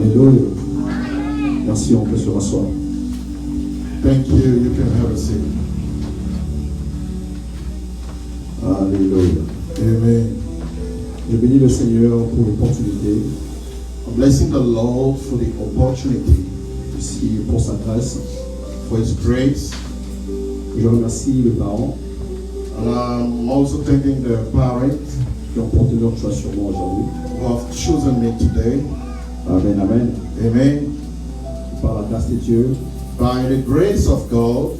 Alléluia. Merci, on peut se rasseoir. Thank you. You can have a seat. Alléluia. Amen. Je bénis le Seigneur pour l'opportunité, I'm blessing the Lord for the opportunity, aussi pour sa grâce. for His grace. Je remercie les parents And I'm also thanking the parents qui ont porté leur choix sur moi aujourd'hui. who have chosen me today. Amen, amen. Amen. Par la grâce de Dieu, By the grace of God,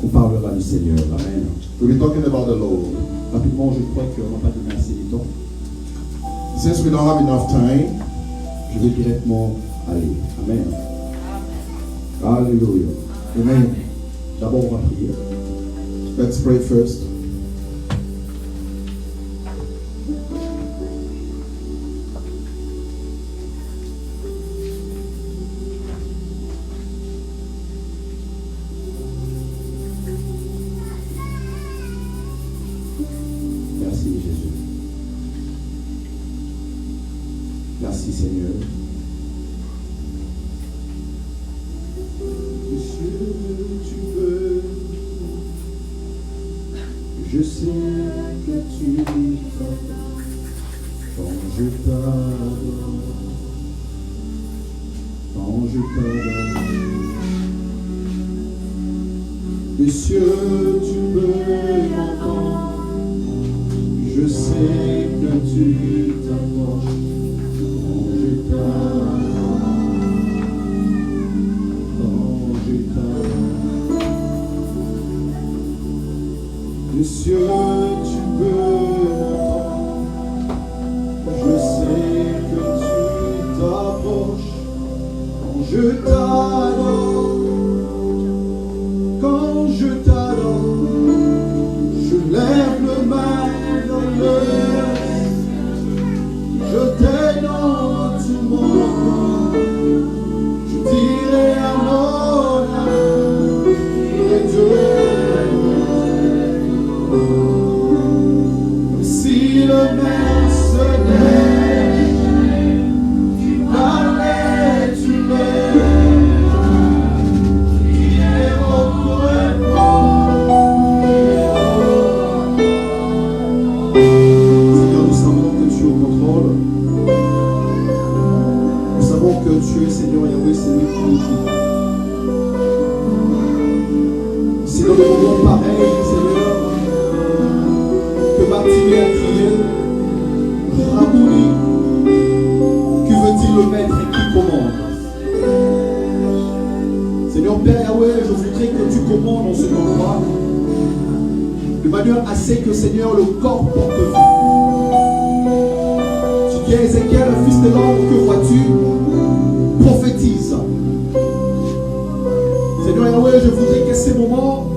on parlera du Seigneur. Amen. we'll be talking about the Lord. Rapidement, je crois qu'on n'a pas donné assez de temps. Since we don't have enough time, Je vais directement aller. Amen. Alléluia. amen. D'abord, on va prier. Let's pray first. Merci Jésus. Merci Seigneur. Monsieur, tu veux, Je sais que tu t'adores quand je t'adore. Quand je t'adore. Monsieur, tu peux m'entendre. Je sais que tu t'approches quand je t'adore. Quand je t'adore. Monsieur, tu peux m'entendre. Je sais que tu t'approches quand je t'adore. Quand je t'adore, je lève le main dans le je t'aime dans tout mon corps. Je dirai à mon âme et Dieu. Si le main se lève, tu parlais, tu m'aimes. Qui est mon Seigneur, nous savons que tu es au contrôle. Nous savons que tu es Seigneur Yahweh, c'est lui qui nous guide. Si dans le moment pareil, Seigneur, que Bartimée a crié, Rabouni, que veut-il le maître et qui commande? Seigneur Père Yahweh, je voudrais que tu commandes en cet endroit, de manière à ce que Seigneur le corps porte vie. Tu dis à Ézéchiel, fils de l'homme, que vois-tu? Prophétise. Seigneur Yahweh, je voudrais que ces moments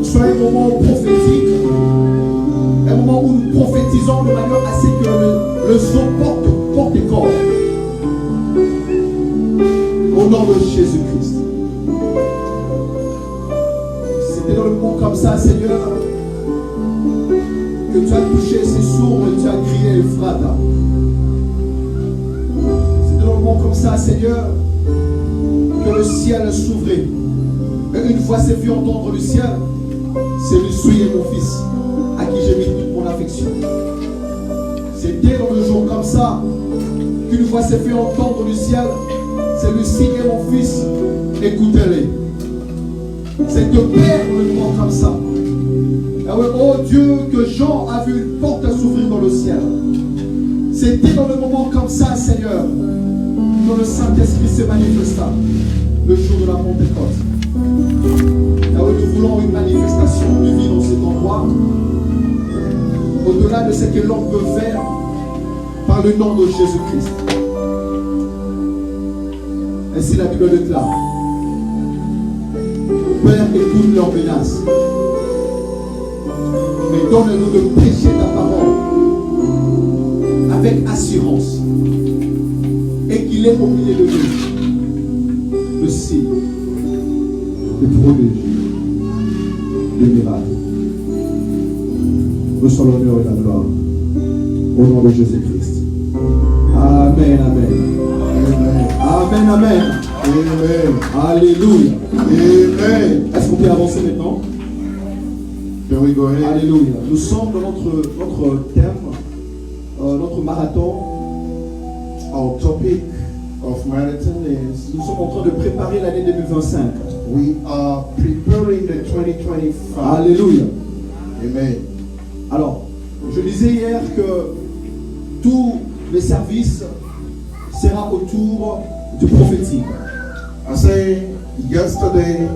soient un moment prophétique, un moment où nous prophétisons de manière à ce que le son porte corps. Au nom de Jésus-Christ. C'était dans le moment comme ça, Seigneur, que tu as touché ces sourds et tu as crié Ephrata. C'était dans le moment comme ça, Seigneur, que le ciel s'ouvrait. Et une fois c'est vu entendre le ciel, c'est lui est mon fils, à qui j'ai mis toute mon affection. C'était dans le jour comme ça, qu'une fois c'est fait entendre le ciel, c'est lui est mon fils, écoutez-les. C'est de Père le moment comme ça. Oh Dieu, que Jean a vu une porte s'ouvrir dans le ciel. C'était dans le moment comme ça, Seigneur, que le Saint-Esprit se manifesta, le jour de la Pentecôte. Nous voulons une manifestation de vie dans cet endroit, au-delà de ce que l'homme peut faire, par le nom de Jésus-Christ. Ainsi la Bible déclare. Père, écoute leurs menaces. Mais donne-nous de prêcher ta parole avec assurance. Et qu'il est au milieu de nous le signe, le prodige, le miracle. Reçois l'honneur et la gloire au nom de Jésus-Christ. Amen, amen. Amen. Amen, amen. Amen. Alléluia. Amen. Est-ce qu'on peut avancer maintenant? Can we go ahead? Alléluia. Nous sommes dans notre thème, notre marathon. Our topic of marathon is Nous sommes en train de préparer l'année 2025. we are preparing the 2025. Alléluia. Amen. Alors, je disais hier que tous les services seront autour du prophétique. I say yesterday,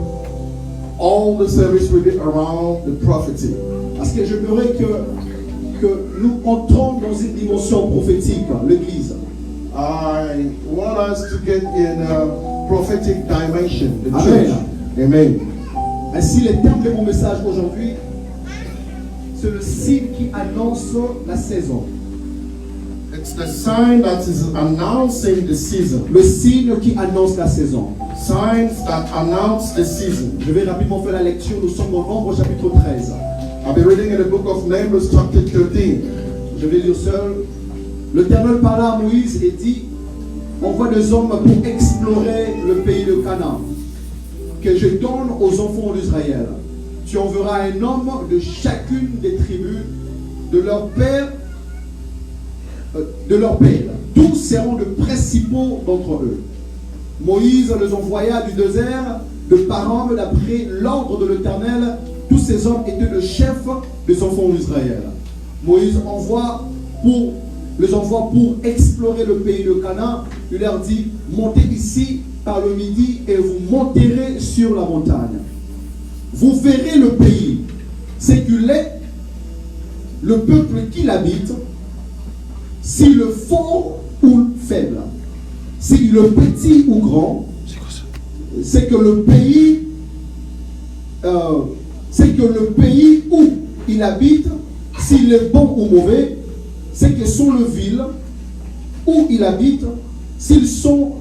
all the service will be around the prophecy. Parce que j'aimerais que nous entrons dans une dimension prophétique, l'Église. I want us to get in a prophetic dimension, the Amen. church. Amen. Ainsi, le thème de mon message aujourd'hui, c'est le signe qui annonce la saison. It's the sign that is announcing the season. Le signe qui annonce la saison. Signs that announce the season. Je vais rapidement faire la lecture. Nous sommes dans Nombre chapitre 13. I'll be reading in the book of Numbers chapter 13. Je vais lire seul. L'Éternel parla à Moïse et dit: envoie des hommes pour explorer le pays de Canaan, que je donne aux enfants d'Israël. Tu enverras un homme de chacune des tribus de leur père. Tous seront de principaux d'entre eux. Moïse les envoya du désert de Paran d'après l'ordre de l'Éternel. Tous ces hommes étaient le chef des enfants d'Israël. Moïse les envoie pour explorer le pays de Canaan. Il leur dit: montez ici par le midi et vous monterez sur la montagne. Vous verrez le pays, ce qu'il est, le peuple qui l'habite, s'il est fort ou faible, s'il est petit ou grand. C'est que le pays où il habite, s'il est bon ou mauvais, c'est que sont les villes où il habite, s'ils sont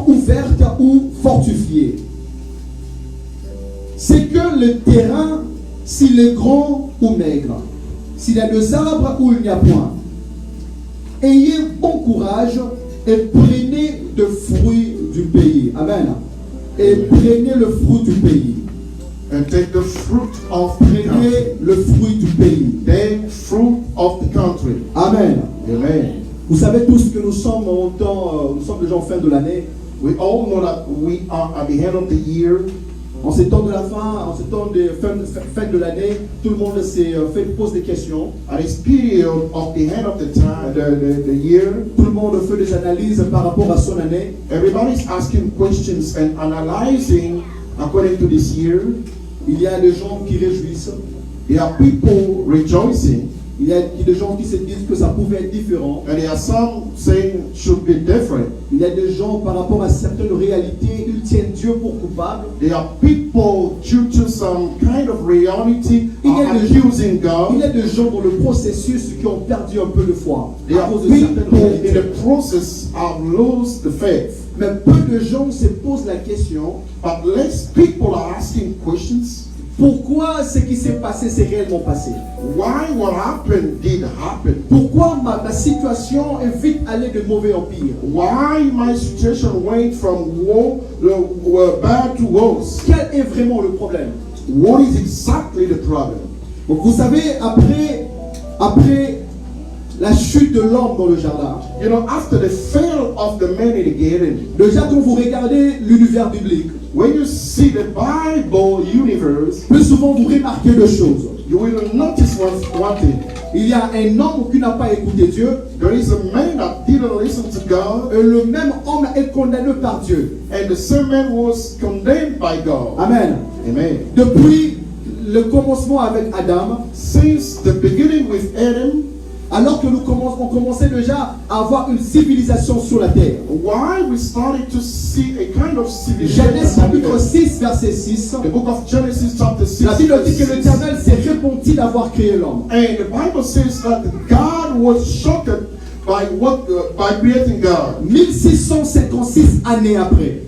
ouvertes ou fortifiées. C'est que le terrain, s'il est grand ou maigre, s'il y a des arbres ou il n'y a point. Ayez bon courage et prenez de fruits du pays. Amen. Et prenez le fruit du pays. And take the fruit of the country. Prenez le fruit du pays. Take fruit of the country. Amen. Amen. Vous savez tous que nous sommes déjà en fin de l'année. We all know that we are at the end of the year. En ces temps de la fin, en ces temps de fin de l'année, tout le monde pose des questions. At this period of the end of the time, the year, Tout le monde fait des analyses par rapport à son année. everybody's asking questions and analyzing according to this year. Il y a des gens qui réjouissent. There are people rejoicing, Il y a des gens qui se disent que ça pouvait être différent. and there are some saying should be different. Il y a des gens par rapport à certaines réalités, ils tiennent Dieu pour coupable. There are people due to some kind of reality are accusing Il y God. a des gens dans le processus qui ont perdu un peu de foi There à are cause de certaines people in réalités. the process have lost the faith. Mais peu de gens se posent la question: But less people are asking questions. pourquoi ce qui s'est passé s'est réellement passé? Why what happened did happen? Pourquoi ma situation est vite allée de mauvais en pire? Why my situation went from bad to worse? Quel est vraiment le problème? What is exactly the problem? Donc, vous savez, après la chute de l'homme dans le jardin, You know, after the fall of the man in the garden, déjà quand vous regardez l'univers biblique, when you see the Bible universe, plus souvent vous remarquez deux choses. you will notice one thing. Il y a un homme qui n'a pas écouté Dieu, There is a man that didn't listen to God, et le même homme est condamné par Dieu. and the same man was condemned by God. Amen. Amen. Depuis le commencement avec Adam, Since the beginning with Adam, alors que on commençait déjà à avoir une civilisation sur la terre. why we started to see a kind of Genèse civilization. chapitre 6, verset 6. The book of Genesis chapter 6. La Bible dit que verse 6. l'Éternel s'est repenti d'avoir créé l'homme. And the Bible says that God was shocked by creating God. 1656 années après,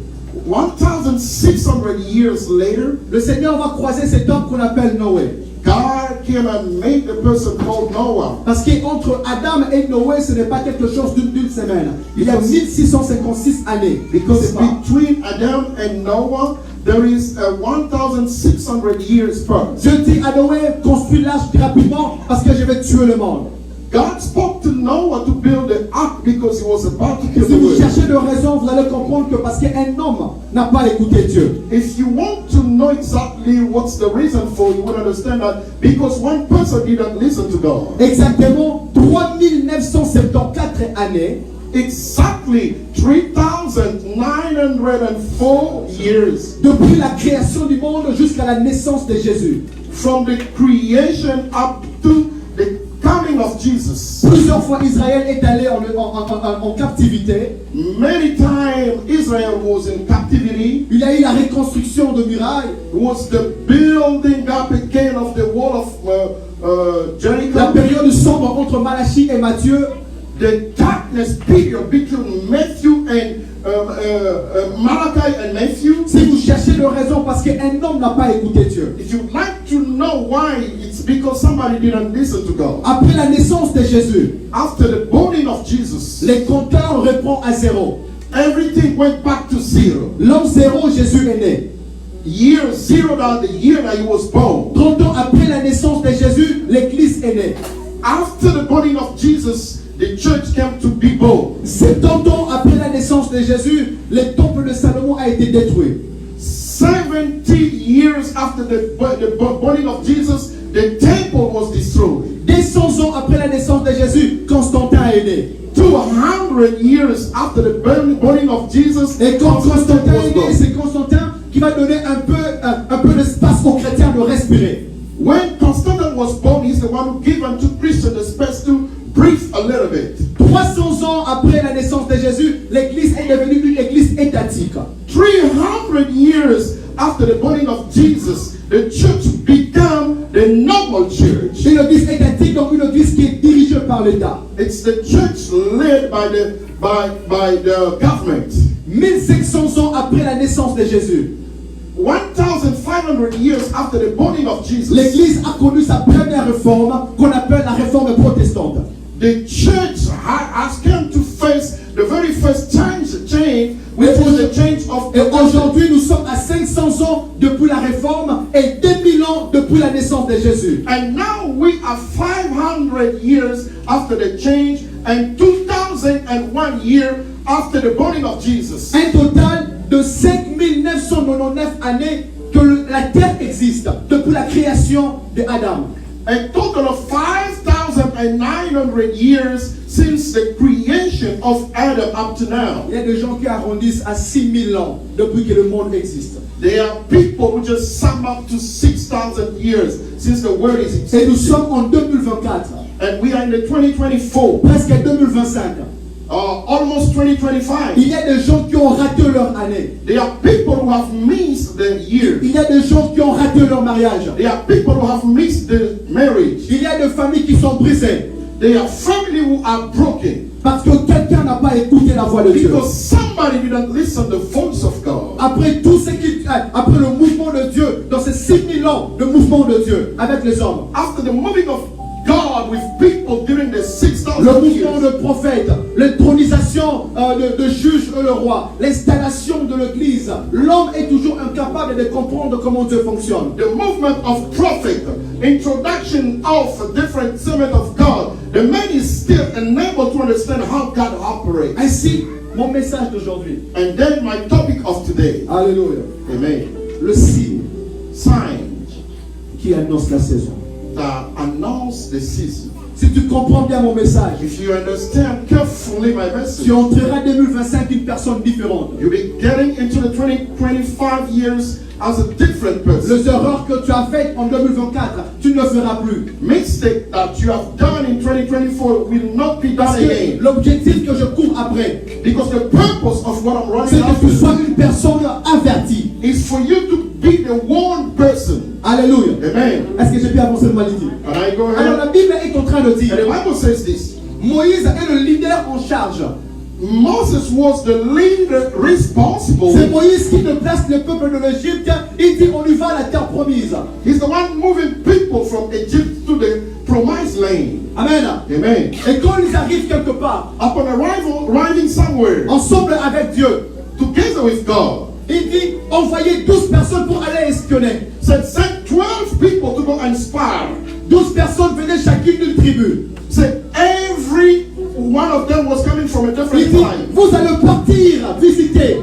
1,600 years later, le Seigneur va croiser cet homme qu'on appelle Noé. God came and made the person called Noah. Parce qu'entre Adam et Noé, ce n'est pas quelque chose d'une semaine. Il y a 1656 années. Because between Adam and Noah, there is 1,600 years first. Dieu dit à Noé, construis l'arche rapidement parce que je vais tuer le monde. God spoke to Noah to build the ark because he was about to kill Si the vous world. cherchez de raison, vous allez comprendre que parce qu'un homme n'a pas écouté Dieu. If you want to know exactly what's the reason for, you will understand that because one person didn't listen to God. Exactement 3974 années. Exactly 3,904 years Depuis la création du monde jusqu'à la naissance de Jésus. from the creation up to the coming of Jesus. Plusieurs fois Israël est allé en captivité. Many times Israel was in captivity. Il y a eu la reconstruction de murailles. It was the building up again of the wall of Jericho. La période sombre entre Malachie et Matthieu. The darkness period between Matthew and Malachi and Matthew. Si vous cherchez de raison parce qu'un homme n'a pas écouté Dieu. If you'd like to know why, it's because somebody didn't listen to God. Après la naissance de Jésus, After the burning of Jesus, les compteurs reprennent à zéro. everything went back to zero. L'an zéro, Jésus est né. Year zero, that the year that he was born. 30 ans après la naissance de Jésus, l'Église est née. After the burning of Jesus, the church came to be born. 70 ans après la naissance de Jésus, le temple de Salomon a été détruit. 70 years after the burning of Jesus, the temple was destroyed. 200 ans après la naissance de Jésus, Constantin est né. 200 years after the burning of Jesus, Et quand Constantin was est né, born. c'est Constantin qui va donner un peu d'espace aux chrétiens de respirer. When Constantine was born, he's the one who gave unto Christians the space to breathe a little bit. 300 ans après la naissance de Jésus, l'Église est devenue une Église étatique. 300 years after the burning of Jesus, the church became the normal church. Une Église étatique, donc une Église qui est dirigée par l'État. It's the church led by the government. 1500 ans après la naissance de Jésus, 1,500 years after the burning of Jesus, l'Église a connu sa première réforme qu'on appelle la réforme protestante. the church has come to face the very first change, which was the change of Et aujourd'hui, nous sommes à 500 ans depuis la réforme et 2000 ans depuis la naissance de Jésus. And now we are 500 years after the change and 2001 year after the burning of Jesus. Un total de 5999 années que la terre existe depuis la création de Adam. A total of 5,900 years since the creation of Adam up to now. Il y a des gens qui arrondissent à 6000 ans depuis que le monde existe. There are people who just sum up to 6,000 years since the world is Et nous existing. sommes en 2024, And we are in the 2024, presque 2025. almost 2025. Il y a des gens qui ont raté leur année. There are people who have missed the year. Il y a des gens qui ont raté leur mariage. There are people who have missed the marriage. Il y a des familles qui sont brisées There are family who are broken parce que quelqu'un n'a pas écouté la voix de Dieu. because somebody didn't listen to the voice of God. Après tout ce qui, après le mouvement de Dieu, dans ces 6000 ans de mouvement de Dieu avec les hommes, After the moving of God with people during the le 6,000 mouvement years, de prophètes, l'intronisation de juges et le roi, l'installation de l'église, l'homme est toujours incapable de comprendre comment Dieu fonctionne. the movement of prophet, introduction of a different segment of God, the man is still unable to understand how God operates. Ainsi, mon message d'aujourd'hui, And then my topic of today, alléluia, amen, le signe signs qui annonce la saison. that announce the season. Si tu comprends bien mon message, If you understand carefully my message, tu entreras en 2025 une personne différente. you'll be getting into the 2025 years as a different person. Les erreurs que tu as faites en 2024, tu ne le feras plus. Mistake that you have done in 2024 will not be done Parce que again. l'objectif que je cours après, Because the purpose of what I'm c'est running que tu sois after une personne avertie. is for you to be the one person. Alléluia. Amen. Est-ce que j'ai pu avancer le maladie? Can I go Alors ahead? la Bible est en train de And dire, the Bible says this. Moïse est le leader en charge. Moses was the leader responsible. C'est Moïse qui place le peuple de l'Égypte. Il dit on y va à la terre promise. He's the one moving people from Egypt to the promised land. Amen. Amen. Et quand ils arrivent quelque part, Upon arriving somewhere, ensemble avec Dieu, together with God, il dit envoyez 12 personnes pour aller espionner. said send 12 people to go and spy. 12 personnes venaient chacune d'une tribu. Said every one of them was coming from a Il different dit tribe. vous allez partir, visiter,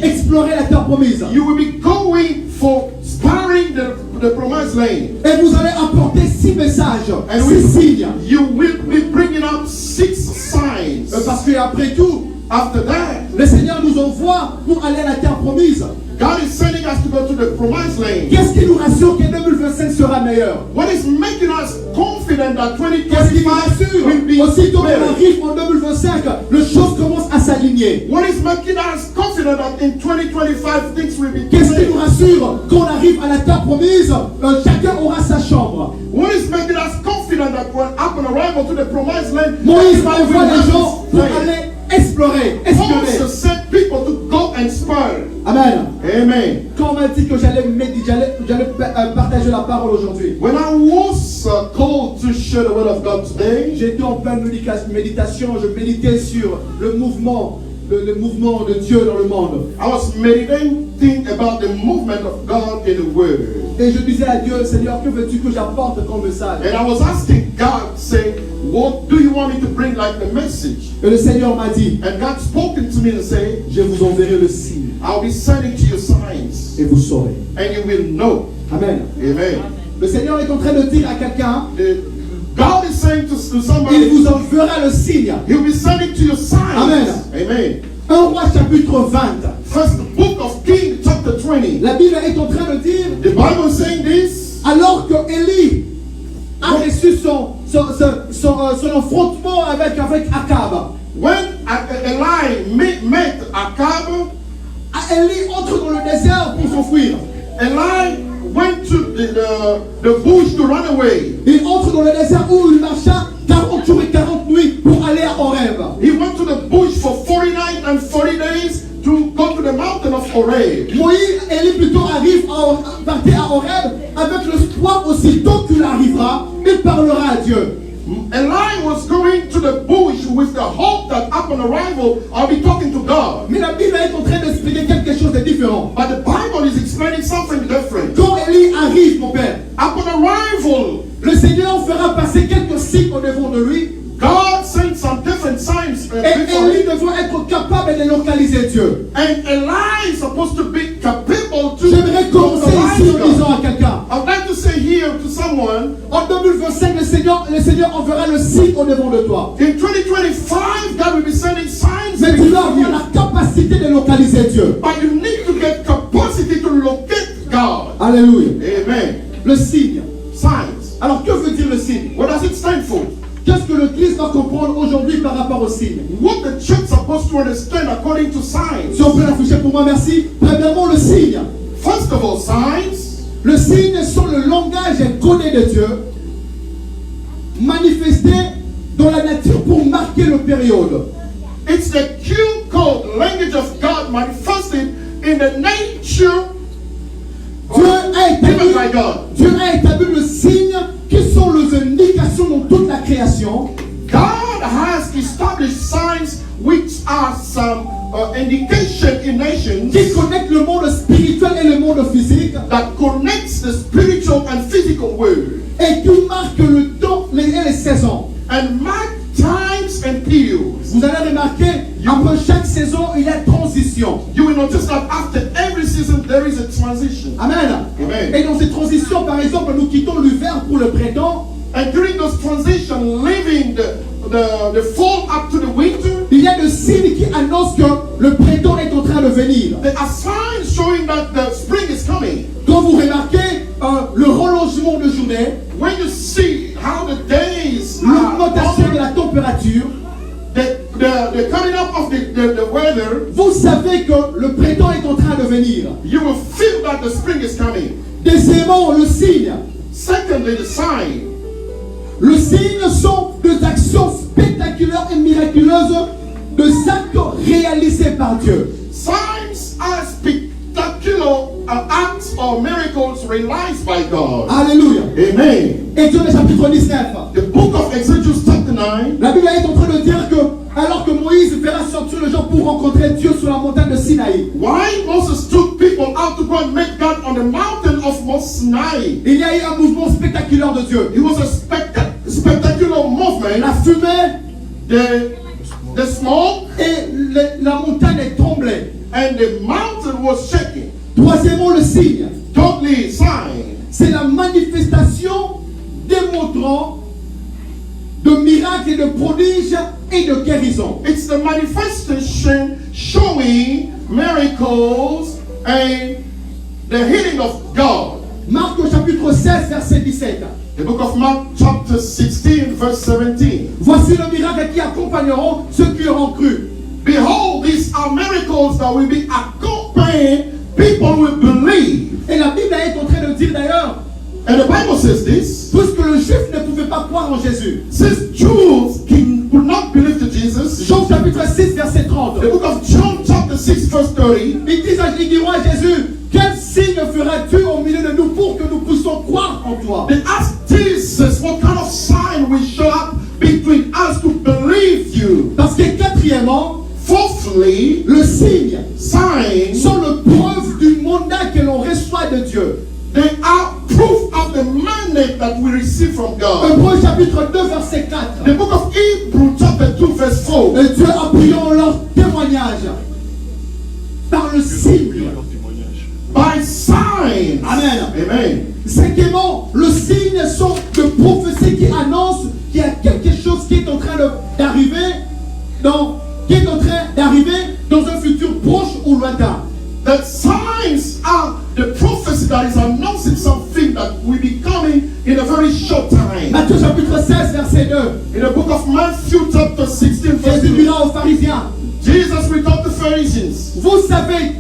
explorer la terre promise. You will be going for spying the promised land. Et vous allez apporter 6 messages, And 6 signes. you will be bringing up 6 signs. Parce qu'après tout, After that, le Seigneur nous envoie pour aller à la terre promise. God is sending us to go to the promised land. Qu'est-ce qui nous rassure que 2025 sera meilleur? What is making us confident that Qu'est-ce qui nous 2025 will rassure? be Aussitôt qu'on better? arrive en 2025, les choses commencent à s'aligner. What is making us confident that in 2025 things will be Qu'est-ce qui nous better? rassure? Quand on arrive à la terre promise, chacun aura sa chambre. What is making us confident that when upon arrival to the promised land, Moïse everybody will envoie les have gens his pour place? aller explorer, espionner. Moses sent people to go and spy. Amen. Amen. Quand on m'a dit que j'allais partager la parole aujourd'hui, When I was called to share the word of God today, j'étais en pleine méditation, je méditais sur le mouvement de Dieu dans le monde. I was meditating about the movement of God in the world. Et je disais à Dieu, Seigneur, que veux-tu que j'apporte comme message? And I was asking God, saying, what do you want me to bring like the message? Et le Seigneur m'a dit, And God spoken to me and said, je vous enverrai le signe I'll be sending to you signs, et vous saurez. and you will know. Amen. Amen. Le Seigneur est en train de dire à quelqu'un, God is saying to il somebody, vous enverra le signe. He'll be sending to you signs. Amen. Amen. 1 Roi chapitre 20. First book of Kings, chapter 20. La Bible est en train de dire, The Bible is saying this. alors que Élie a reçu son affrontement avec Akab, When Eli met Ahab, Élie entre dans le désert pour s'enfuir. Eli went to the bush to run away. Il entre dans le désert où il marcha 40 jours et 40 nuits pour aller à Horeb. He went to the bush for 40 nights and 40 days to go to the mountain of Horeb. Élie plutôt arrive à partir à Horeb avec l'espoir aussitôt qu'il arrivera, il parlera à Dieu. Eli was going to the bush with the hope that upon arrival I'll be talking to God. Mais la Bible est en train d'expliquer quelque chose de différent. But the Bible is explaining something different. Quand Élie arrive, mon père, Upon arrival, le Seigneur fera passer quelques signes au devant de lui. God sent some different signs Et before Élie him. devra être capable de localiser Dieu. And Eli is supposed to be capable to J'aimerais commencer ici en localize disant God. à quelqu'un, I'd like to say here to someone, en 2025, le Seigneur enverra le signe au devant de toi. in 2025, God will be sending signs Mais tu dois before you. avoir la capacité de localiser Dieu. But you need to get capacity to locate God. Alléluia. Amen. Le signe. Signs. Alors que veut dire le signe? What does it stand for? Qu'est-ce que l'Église doit comprendre aujourd'hui par rapport au signe? What the church is supposed to understand according to signs. Si on peut l'afficher pour moi, merci. Premièrement, le signe. First of all, signs. Le signe sont le langage inconnu de Dieu, manifesté dans la nature pour marquer le période. It's the cue code language of God manifested in the nature given by God. Dieu a établi le signe qui sont les indications dans toute la création. God has established signs which are some indication in nations Qui connectent le monde spirituel et le monde physique that connects the spiritual and physical world et qui marquent le temps et les saisons. and mark times and periods. Vous allez remarquer, après chaque saison, il y a transition. You will notice that after every season there is a transition. Amen. Amen. Et dans ces transitions, par exemple, nous quittons l'hiver pour le printemps. And during those transition, leaving the fall up to the winter, Il y a des signes qui annoncent que le printemps est en train de venir. there are signs showing that the spring is coming. Quand vous remarquez le rallongement de journée, When you see how the days l'augmentation de are, la température, the coming up of the weather, vous savez que le printemps est en train de venir. you will feel that the spring is coming. Deuxièmement, le signe. Secondly, the sign. Le signe sont des actions spectaculaires et miraculeuses de actes réalisés par Dieu. Signs are spectacular acts or miracles realized by God. Alléluia. Amen. Exode chapitre 19. The book of Exodus chapter 9. La Bible est en train de dire que alors que Moïse verra sortir les gens pour rencontrer Dieu sur la montagne de Sinaï, Why Moses took people out to go and meet God on the mountain of Mount Sinai. il y a eu un mouvement spectaculaire de Dieu. It was a spectacular movement. La fumée The smoke et la montagne est tremblée. and the mountain was shaking. Troisièmement, le signe. Totally sign. C'est la manifestation démontrant de miracles et de prodiges et de guérisons. It's the manifestation showing miracles and the healing of God. Marc au chapitre 16, verset 17. The book of Mark chapter 16 verse 17. Voici le miracle qui accompagneront ceux qui auront cru. Behold, these are miracles that will be accompanying people will believe. Et la Bible est en train de dire d'ailleurs, And the Bible says this. puisque le juif ne pouvait pas croire en Jésus. Since Jews could not believe to Jesus, Jean chapitre 6, verset 30. the book of John chapter 6 verse 30, Ils diront à Jésus, quel signe feras-tu au milieu de nous pour que nous puissions croire en toi? they asked Jesus, what kind of sign will show up between us to believe you? Parce que quatrièmement, Fourthly, le signe signs, sont le preuve du mandat que l'on reçoit de Dieu. they are proof of the mandate that we receive from God. Hébreux chapitre 2, verset 4. The book of Hebrews chapter 2 verse 4. Et Dieu appuyant leur témoignage par le signe. By signs. Amen. Amen. Cinquièmement, le signe sont de prophéties qui annoncent qu'il y a quelque chose qui est en train d'arriver dans un futur proche ou lointain. The signs are the prophecy that is announcing something that will be coming in a very short time. Matthieu chapitre 16, verset 2. In the book of Matthew chapter 16 verse Jésus 2, dira aux pharisiens, Jesus will talk to Pharisees. vous savez,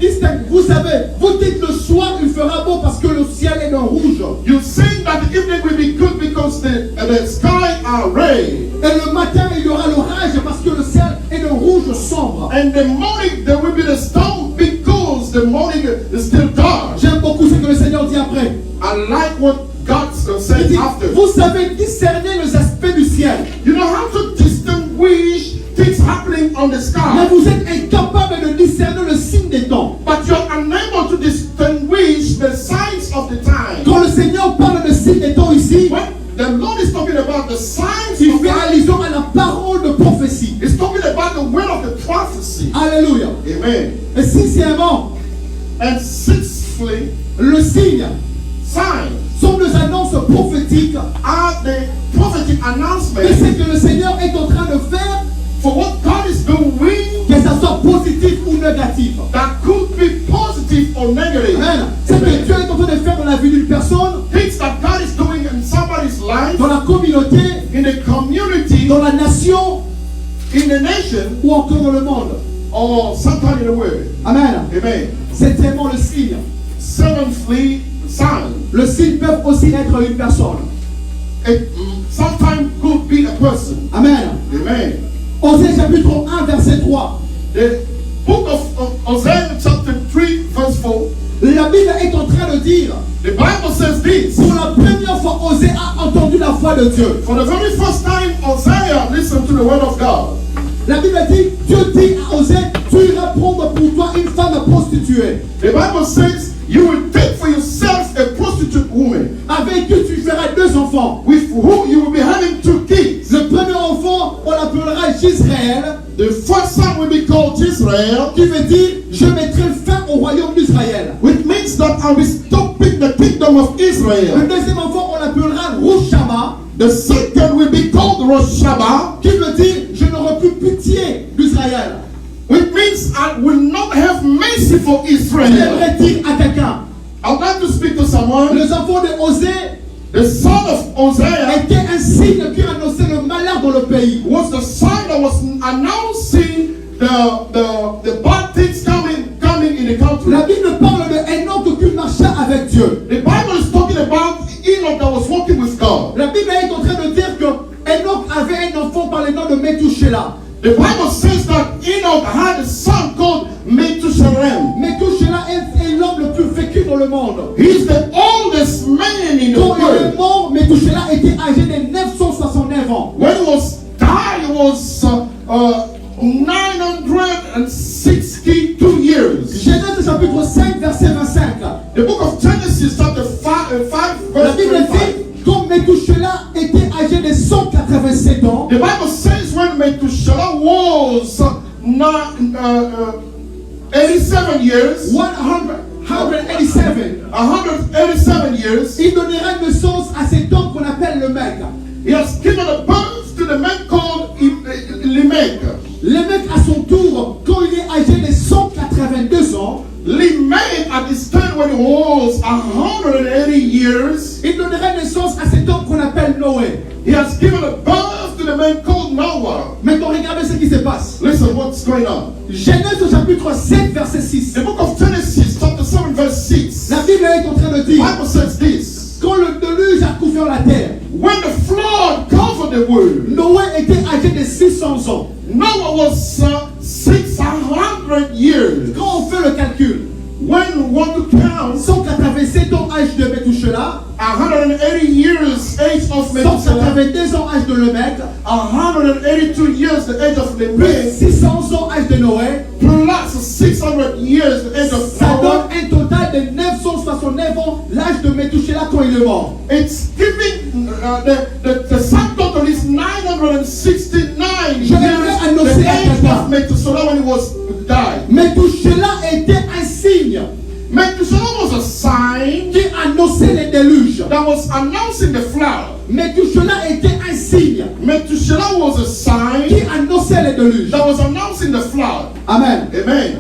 vous dites le soir il fera beau parce que le ciel est d'un rouge. You think that the evening will be good because the sky are red. Et le matin il y aura l'orage parce que le ciel est d'un rouge sombre. And the morning there will be the storm because the morning is still dark. J'aime beaucoup ce que le Seigneur dit après. I like what God Il said dit, after. vous savez discerner les aspects du ciel, You know how to distinguish things happening on the mais sky, vous êtes incapable de discerner le signe des temps. but you're unable to distinguish the signs of the time. Quand le Seigneur parle de signe des temps ici, When the Lord is talking about the signs il of fait time, allusion à la parole de prophétie. he's talking about the word of the prophecy. Alléluia. Amen. Et sixièmement, And sixthly, le signe signs sont des annonces prophétiques are the prophetic de announcement ce que le Seigneur est en train de faire, for what God is doing que ça soit positif ou négatif. that could be positive or negative. Amen. C'est que Dieu est en train de faire dans la vie d'une personne, Things that God is doing in somebody's life, dans la communauté, in the community, dans la nation in the nation, ou encore dans le monde. or sometime in the world. Amen. Amen. Septièmement, le signe. Seventhly, sign. Le signe peut aussi être une personne. It sometimes could be a person. Amen. Amen. Osée chapitre 1, verset 3. The book of Hosea chapter 3 verse 4. La Bible est en train de dire, The Bible says this. pour la première fois, Osée a entendu la voix de Dieu. For the very first time, Hosea listened to the word of God. La Bible dit, Dieu dit à Osée, tu iras prendre pour toi une femme prostituée, The Bible says, you will take for yourself a prostitute woman avec qui tu feras 2 enfants. with whom you will be having 2 kids. Le premier enfant, on l'appellera Gisraël, The first son will be called Israel, qui veut dire, je mettrai fin au royaume d'Israël. which means that I will stopping the kingdom of Le Israel. deuxième enfant, on l'appellera Roushama, The second will be called Rosh Hashanah, qui veut dire, je n'aurai plus pitié d'Israël. which means I will not have mercy for Israel. J'aimerais dire à quelqu'un, I would like to speak to someone. les enfants de Osée The son of Hosea était un signe qui annonçait le malheur dans le pays. was the sign that was announcing the bad things coming in the country. La Bible parle de Enoch qui marchait avec Dieu. The Bible is talking about Enoch that was walking with God. La Bible est en train de dire que Enoch avait un enfant par le nom de Méthusélah. The Bible says that Enoch had a son called Methuselah. Methuselah est l'homme le plus vécu dans le monde. He's the oldest man in the Quand il est world. mort, Methuselah était âgé de 969 ans. When he was died, he was 962 years. Genèse chapitre 5, verset 25. The book of Genesis, chapter 5 La verse Bible 25. dit, quand Methuselah était âgé de 187 ans, The Bible says when Methuselah was 87 years, 187, 187 years, il donnera naissance à cet homme qu'on appelle le mec. he has given a birth to the man called Lamech. Le mec, à son tour, quand il est âgé de 182 ans, Lamech, at this time when he was 180 years, il donnera naissance à cet homme qu'on appelle Noé. he has given a birth to the man called Noah. Maintenant, regardez ce qui se passe. Listen, what's going on? Genèse au chapitre 7, verset 6. The book of Genesis, chapter 7, verse 6. La Bible est en train de The dire, Bible says this. quand le déluge a couvert la terre, When the flood covered the world, Noé était âgé de 600 ans. Noah was 600 years. Quand on fait le calcul, When we want to count 187 ans âge de Methuselah, 180 years age of Methuselah, 182 ans âge de Lamech, 182 years the age of plus Lamech, 600 ans âge de Noé, plus 600 years the age of ça donne Noah, un total de 969 ans l'âge de Methuselah quand il est mort. it's giving the sum total is 969 Je voudrais years annoncer the à age quelqu'un. of Methuselah when he was died. Methuselah était un signe Methuselah was a sign qui annonçait le déluge. that was announcing the flood. Methuselah était un signe Methuselah was a sign qui annonçait le déluge. that was announcing the flood. Amen. Amen.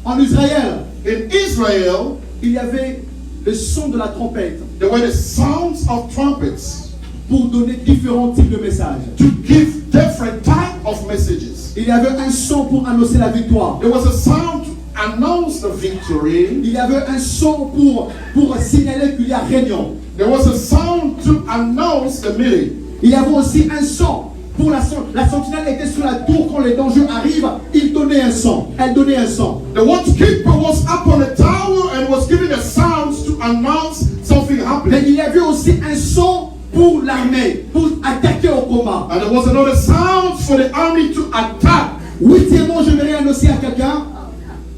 En Israël, In Israel, il y avait le son de la trompette there were the sounds of trumpets pour donner différents types de messages. to give different type of messages. Il y avait un son pour annoncer la victoire. There was a sound to announce the victory. Il y avait un son pour signaler qu'il y a réunion. There was a sound to announce the meeting. Il y avait aussi un son pour la sentinelle était sur la tour quand les dangers arrivent. Il donnait un son. Elle donnait un son. The watchkeeper was up on the tower and was giving a sound to announce something Mais happening. il y avait aussi un son pour l'armée, pour attaquer au combat. And there was another sound for the army to attack. Huitièmement, j'aimerais annoncer à quelqu'un,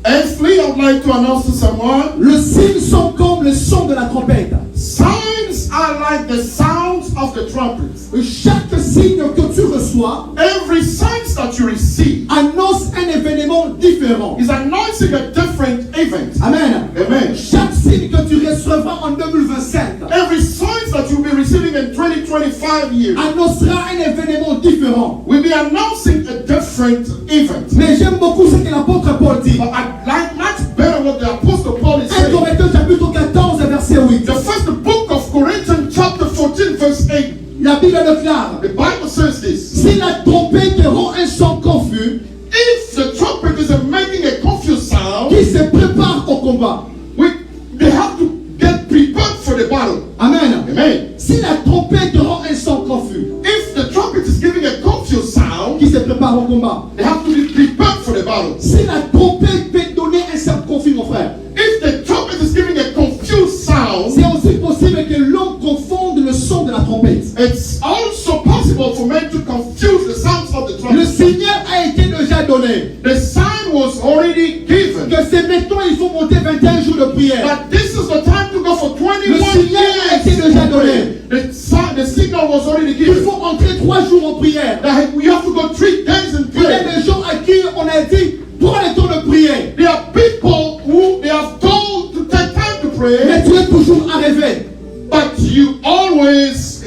Eighthly, I would like to announce to someone, le signe sont comme le son de la trompette. signs are like the sounds of the trumpets. Chaque signe que tu reçois Every sign that you receive annonce un événement différent. is announcing a different event. Amen. Amen. Chaque signe que tu recevras en 2025 Every sign that you'll be receiving in 2025 years annoncera un événement différent. will be announcing a different event. Mais j'aime beaucoup ce que l'apôtre Paul dit. But I like much better what the Apostle Paul is 1 saying. Corinthiens chapitre 14 verset 8. The first book of Corinthians chapter 14 verse 8. La Bible déclare, The Bible says this. si la trompette rend un son confus, If the trumpet is making a confused sound, qui se prépare au combat. they have to get prepared for the battle. Amen. Amen. Si la trompette rend un son confus, If the trumpet is giving a confused sound, qui se prépare au combat. they have to be prepared for the battle. Si la trompette peut donner un son confus, mon frère, If the trumpet is giving a confused sound, c'est aussi possible que l'homme confonde le son de la trompette. it's also possible for men to confuse the sounds of the Le trumpet. signal a été déjà donné. The sign was already given. Que c'est maintenant il faut monter 21 jours de prière. But this is the time to go for 21 Le signal a été years. déjà donné. The signal was already Il given. faut entrer 3 jours en prière. That we have to go 3 days in Il y a prayer. des gens à qui on a dit, prends le temps de prier. There are people who they have told to take time to pray, Mais tu es toujours à rêver. but you're always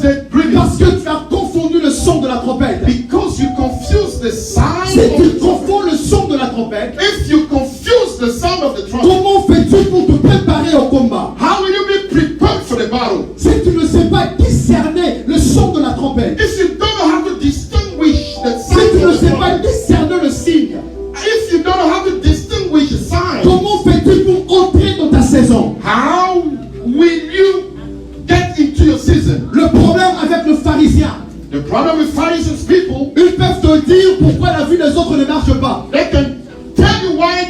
there dreaming Parce que tu as confondu le son de la trompette. because you confuse the sound Si of tu the trumpet. confonds le son de la trompette, If you confuse the sound of the trumpet, comment fais-tu pour te préparer au combat? how will you be prepared for the battle? Si tu ne sais pas discerner le son de la trompette, If you don't know how to distinguish the si sound tu ne of the sais pas trumpet, discerner le signe, if you don't know how to distinguish the sign, comment fais-tu pour entrer dans ta saison? how will you into your season? Le problème avec le pharisien, The problem with Pharisees people, ils peuvent te te dire pourquoi la vie des autres ne marche pas. They can tell you why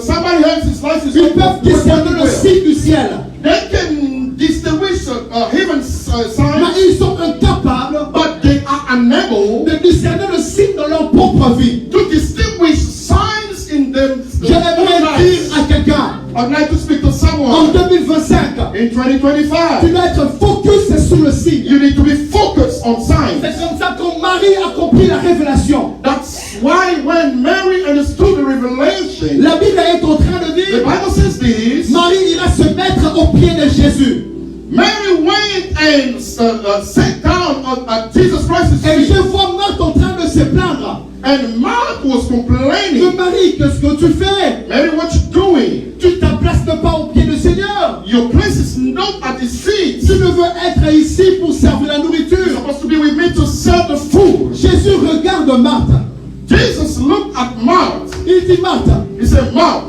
somebody else's life is Ils not peuvent working discerner le well. signe du ciel. They can distinguish heaven's Mais signs, ils sont incapables but they are unable de discerner le signe dans leur propre vie. to distinguish signs in them. J'aimerais dire à quelqu'un, I'd like to speak to en someone 2025, in tu 2025. dois être focus sur le signe. You need to be focused on signs. C'est comme ça que Marie a compris la révélation. That's why when Mary understood the revelation, La Bible est en train de the dire, Bible says this. Marie ira se mettre aux pieds de Jésus. Mary went and sat down at Jesus Christ's Et je feet. vois Marthe en train de se plaindre. And Mark was Mais complaining. Marie, qu'est-ce que tu fais? Mary, what you doing? Tu ta place n'est pas au pied du Seigneur. Your place is not at his feet. Tu ne veux être ici pour servir la You're nourriture. supposed to be with me to serve the food. Jésus regarde Marthe. Jesus looked at Mark. Il dit, Marthe, He said, Mark,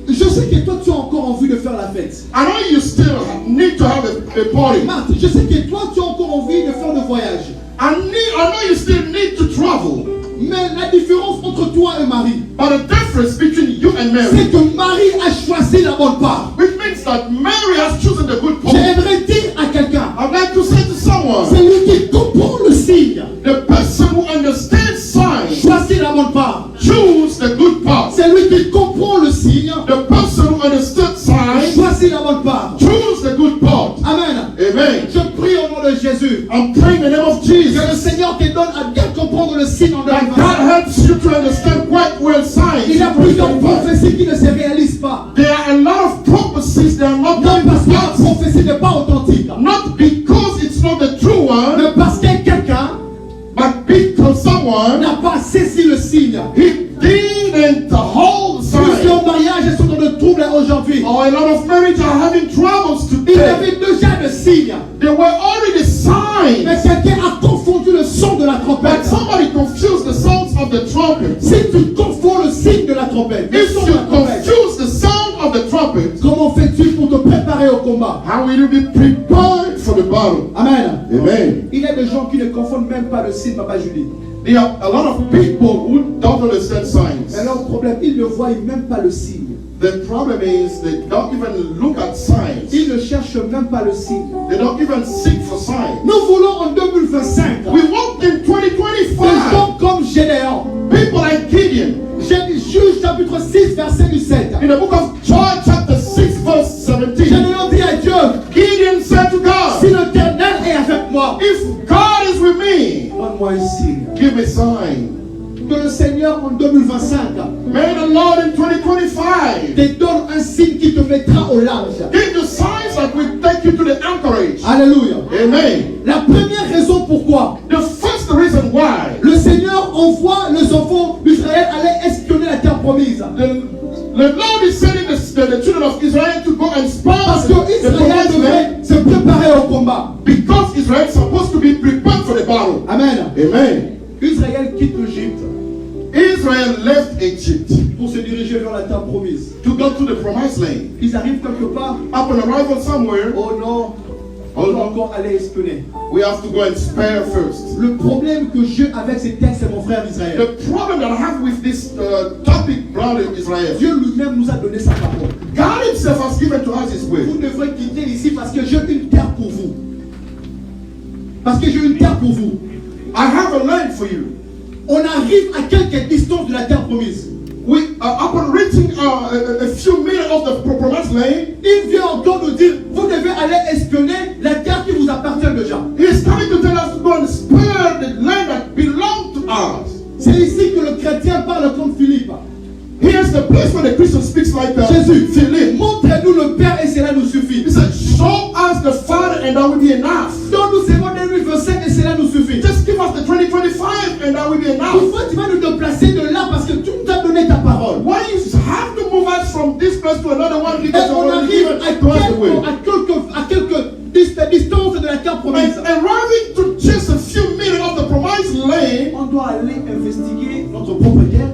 je sais que toi tu as encore envie de faire la fête. I know you still need to have a party. Marthe, je sais que toi tu as encore envie de faire le voyage. I know you still need to travel. Mais la différence entre toi et Marie, But the difference between you and Mary, c'est que Marie a choisi la bonne part. which means that Mary has chosen the good part. J'aimerais dire à quelqu'un, I'd like to say to someone, c'est lui qui comprend le signe. the person who understands signs, Choisis la bonne part. choose the good part. C'est lui qui comprend le signe. The person who understood signs, Choisis la bonne part. choose the good part. Amen. Amen. Je prie au nom de Jésus. I'm praying in the name of Que le Jesus. Seigneur te donne à bien comprendre le signe en That 2025. God helps you to understand quite well signs. Il y a plusieurs prophéties qui ne se réalisent pas. There are a lot of prophecies that are not Non coming parce to que la pass. prophétie n'est pas authentique. Not because it's not the true one, Mais parce que quelqu'un but because someone n'a pas saisi le signe. he didn't hold sign. Plusieurs mariages sont dans le trouble aujourd'hui. Oh, a lot of marriages are having troubles Il y today. avait déjà le signe. There were already signs, Mais quelqu'un a confondu le son de la but trompette. somebody confused the sounds of the trumpet. Si tu confonds le signe de la trompette, le If son de you la trompette, confuse the sound of the trumpet, comment fais-tu pour te préparer au combat? how will you be prepared for the battle? Amen. Amen. Il y a des gens qui ne confondent même pas le signe, Papa Julie. There are a lot of people who don't understand signs. Mais leur problème, ils ne voient même pas le signe. The problem is they don't even look at signs. Ils ne cherchent même pas le signe. They don't even seek for signs. Nous voulons en 2025 We want in des 2025 gens comme Gédéon. people like Gideon. Juge chapitre 6, verset 17. In the book of John chapter 6 verse 17, Gédéon dit à Dieu, Gideon said to si God, l'Éternel est avec moi, if God is with me, donne-moi un signe. give me a sign. Que le Seigneur en 2025 May the Lord in 2025 te donne un signe qui te mettra au large. give you signs that will take you to the anchorage. Alléluia. Amen. La première raison pourquoi The first reason why le Seigneur envoie les enfants d'Israël aller espionner la terre promise. the Lord is sending the children of Israel to go and spy Parce the que Israël promised land, devait se préparer au combat. because Israel is supposed to be prepared for the battle. Amen. Amen. Israël quitte l'Égypte Israel left Egypt pour se diriger vers la terre promise. to go to the promised land. Ils arrivent quelque part. Upon arrival somewhere, Oh non, on Oh doit non. encore aller espionner. we have to go and spare first. Le problème que j'ai avec ces textes, c'est mon frère Israël. The problem that I have with this topic, brother Israel, Dieu lui-même nous a donné sa parole. God Himself has given to us His will. Vous devrez quitter ici parce que j'ai une terre pour vous. Parce que j'ai une terre pour vous. I have a land for you. On arrive à quelques distances de la terre promise. Upon reaching a few meters of the promised land, Il vient encore nous dire, vous devez aller espionner la terre qui vous appartient déjà. He is coming to tell us to go and spare the land that belongs to us. C'est ici que le chrétien parle comme Philippe. Here's the place where the Christian speaks like Jésus, Philip. montrez-nous le Père et cela nous suffit. He said, show us the Father and that will be enough. Donne-nous seulement 2025 et cela nous suffit. Just give us the 2025 and that will be enough. Pourquoi tu vas nous déplacer de là parce que tu nous as donné ta parole? Why you have to move us from this place to another one Et because you on already arrive given to us the way. à quelques distances de la terre promise. And arriving to just a few meters of the promised land, On doit aller investiguer notre propre terre.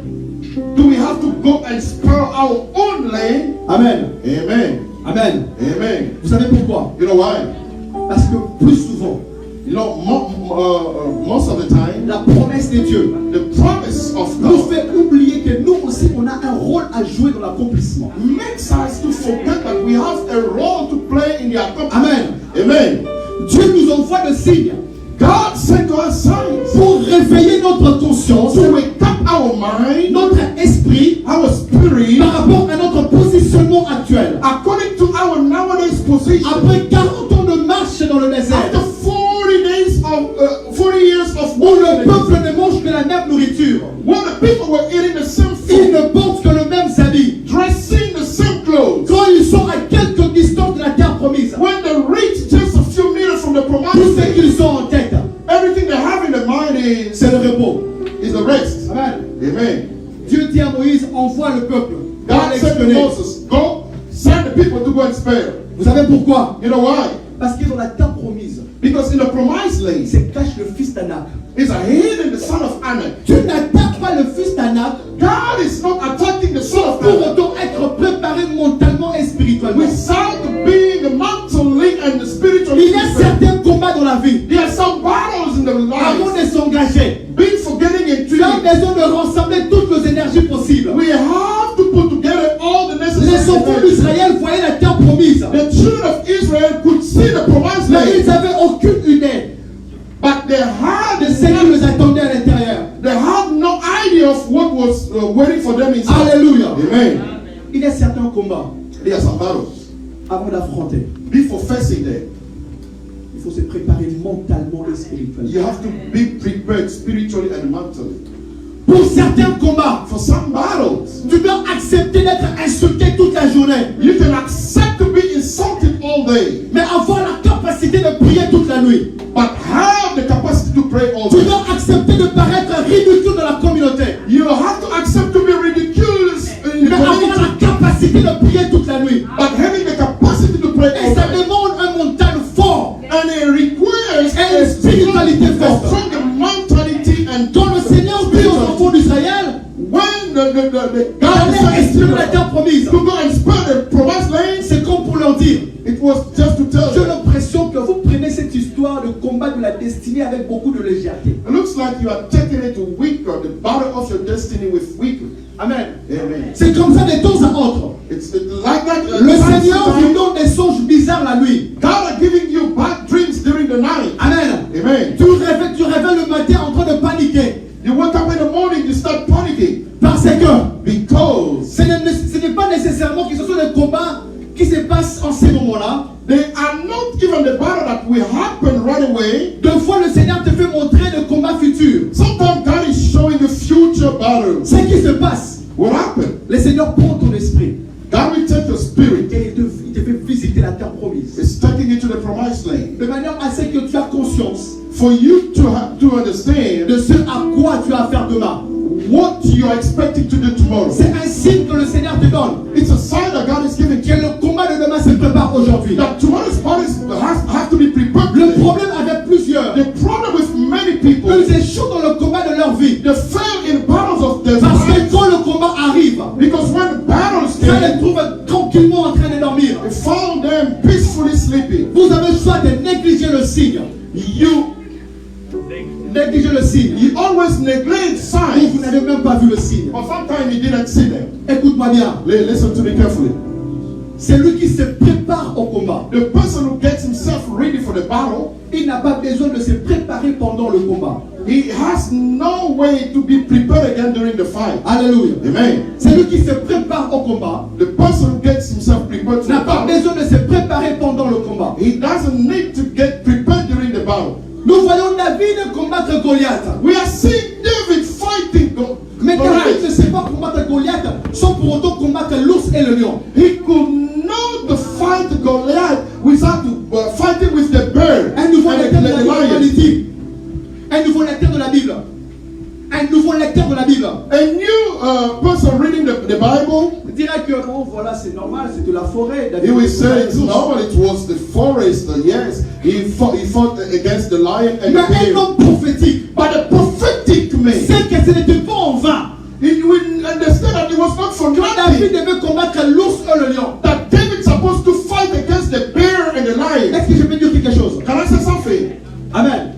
do we have to go and spare our own land? Amen. Amen. Amen. Amen. Vous savez pourquoi? You know why? Parce que plus souvent, You know, most of the time, la promesse de Dieu the promise of nous God fait oublier que nous aussi, on a un rôle à jouer dans l'accomplissement. makes us to forget that we have a role to play in the accomplishment. Amen. Amen. Dieu nous envoie le signe God sent to us signs pour réveiller notre conscience, to wake up our mind, notre esprit, our spirit, par rapport à notre positionnement actuel. according to our nowadays position. Après 40 ans de marche dans le désert, After 40 years of où le wilderness, peuple ne mange que la même nourriture, when the people were eating the same ils food, ne portent que le même habit. dressing the same clothes, Quand ils sont à quelques distances de la terre promise, when they reach just a few meters from the tout promised ce land, qu'ils ont en tête, everything they have in their mind c'est le repos. is the rest. Amen. Amen. Dieu dit à Moïse, envoie le peuple. Va God said to l'expédier. Moses, go, send the people to go and spare. Vous savez pourquoi? You know why? Parce que dans la terre promise, Because in the promised il land se cache le fils d'Anak. is a hidden the son of Anak. Tu n'attaques pas le fils d'Anak God is not attacking the son of pour Anak autant être préparé mentalement et spirituellement. without being mentally and spiritually Il y a prepared. certains combats dans la vie. There are some battles in the Avant life. de s'engager, Being forgetting and tu as treating. besoin de rassembler toutes nos énergies possibles. We have to put together all the Les necessary enfants things. d'Israël voyaient la terre promise, The children of Israel could see the promised mais ils land, n'avaient aucune idée but they had de ce qui les attendait à l'intérieur. they had no idea of what was waiting for them inside. Alléluia. Amen. Il y a certains combats There are some battles. avant d'affronter. Before facing them, Il faut se préparer mentalement et spirituellement. you have to be prepared spiritually and mentally. Pour certains combats, For some battles, tu dois accepter d'être insulté toute la journée, you can accept to be insulted all day, mais avoir la capacité de prier toute la nuit. but have the capacity to pray all Tu day. dois accepter de paraître ridicule dans la communauté, You have to accept to be ridiculous in the mais avoir community, la capacité de prier toute la nuit. but having the capacity to pray Et all ça day. demande un mental fort And it requires et une spiritualité a forte. strong mentality and Quand le Seigneur dit aux enfants d'Israël when the God d'aller decided explorer la terre promise, to go and spare the promised land, c'est comme pour leur dire, it was just to tell j'ai them. l'impression que vous prenez cette histoire de combat de la destinée avec beaucoup de légèreté. It looks like you are taking it to weaker, the battle of your destiny with weaker. Amen. Amen. C'est comme ça de temps à autre. It's like that. Le time Seigneur to vous time, donne des songes bizarres la nuit. God are giving you bad dreams during the night. Amen. Amen. Tu rêves le matin en train de paniquer. You wake up in the morning, you start panicking Parce que because ce n'est pas nécessairement que ce soit des combats qui se passent en ces moments-là. they are not even the battle that will happen right away. Deux fois, le Seigneur te fait montrer le combat futur. Sometimes God is showing the future battles. Ce qui se passe, What happened? le Seigneur prend ton esprit God will take your spirit. et il te fait visiter la terre promise. It's taking you to the promised land. De manière à ce que tu as conscience For you to have to understand de ce à quoi tu as affaire demain. what you are expecting to do tomorrow. C'est un signe que le Seigneur te donne. It's a sign that God is giving Que you. le combat de demain se prépare aujourd'hui. That tomorrow's battles have to be prepared. Le today. problème avec plusieurs, The problem with many people, ils échouent dans le combat de leur vie. they fail in battles of their Parce que lives. quand le combat arrive, Because when battles Dieu les came, trouve tranquillement en train de dormir. they found them peacefully sleeping. Vous avez le choix de négliger le signe. You Négliger le signe. always neglect Ou signs, vous n'avez même pas vu le signe. but sometimes you didn't see them. Écoute-moi bien. Listen to me carefully. C'est lui qui se prépare au combat. The person who gets himself ready for the battle, Il n'a pas besoin de se préparer pendant le combat. he has no way to be prepared again during the fight. Alléluia. Amen. C'est lui qui se prépare au combat. The person who gets himself prepared for N'a the pas battle, besoin de se préparer pendant le combat. he doesn't need to get prepared during the battle. Nous voyons David combattre Goliath. We are seeing David fighting Mais David Goliath. ne sait pas combattre Goliath sans pour autant combattre l'ours et le lion. He could not fight Goliath without fighting with the bear Un nouveau and lecteur de la the Bible lion. dit. Un nouveau lecteur de la Bible. Un nouveau lecteur de la Bible. A new person reading the Bible, Dira que bon voilà c'est normal, c'est de la forêt. he will say it's normal. It was the forest. Yes, he fought against the lion and Mais the un bear. homme prophétique But a prophetic man, sait que ce n'était pas en vain. he will understand that it was not for David nothing. devait combattre l'ours et le lion. That David's supposed to fight against the bear and the lion. Est-ce que je peux dire quelque chose? Can I say something? Amen.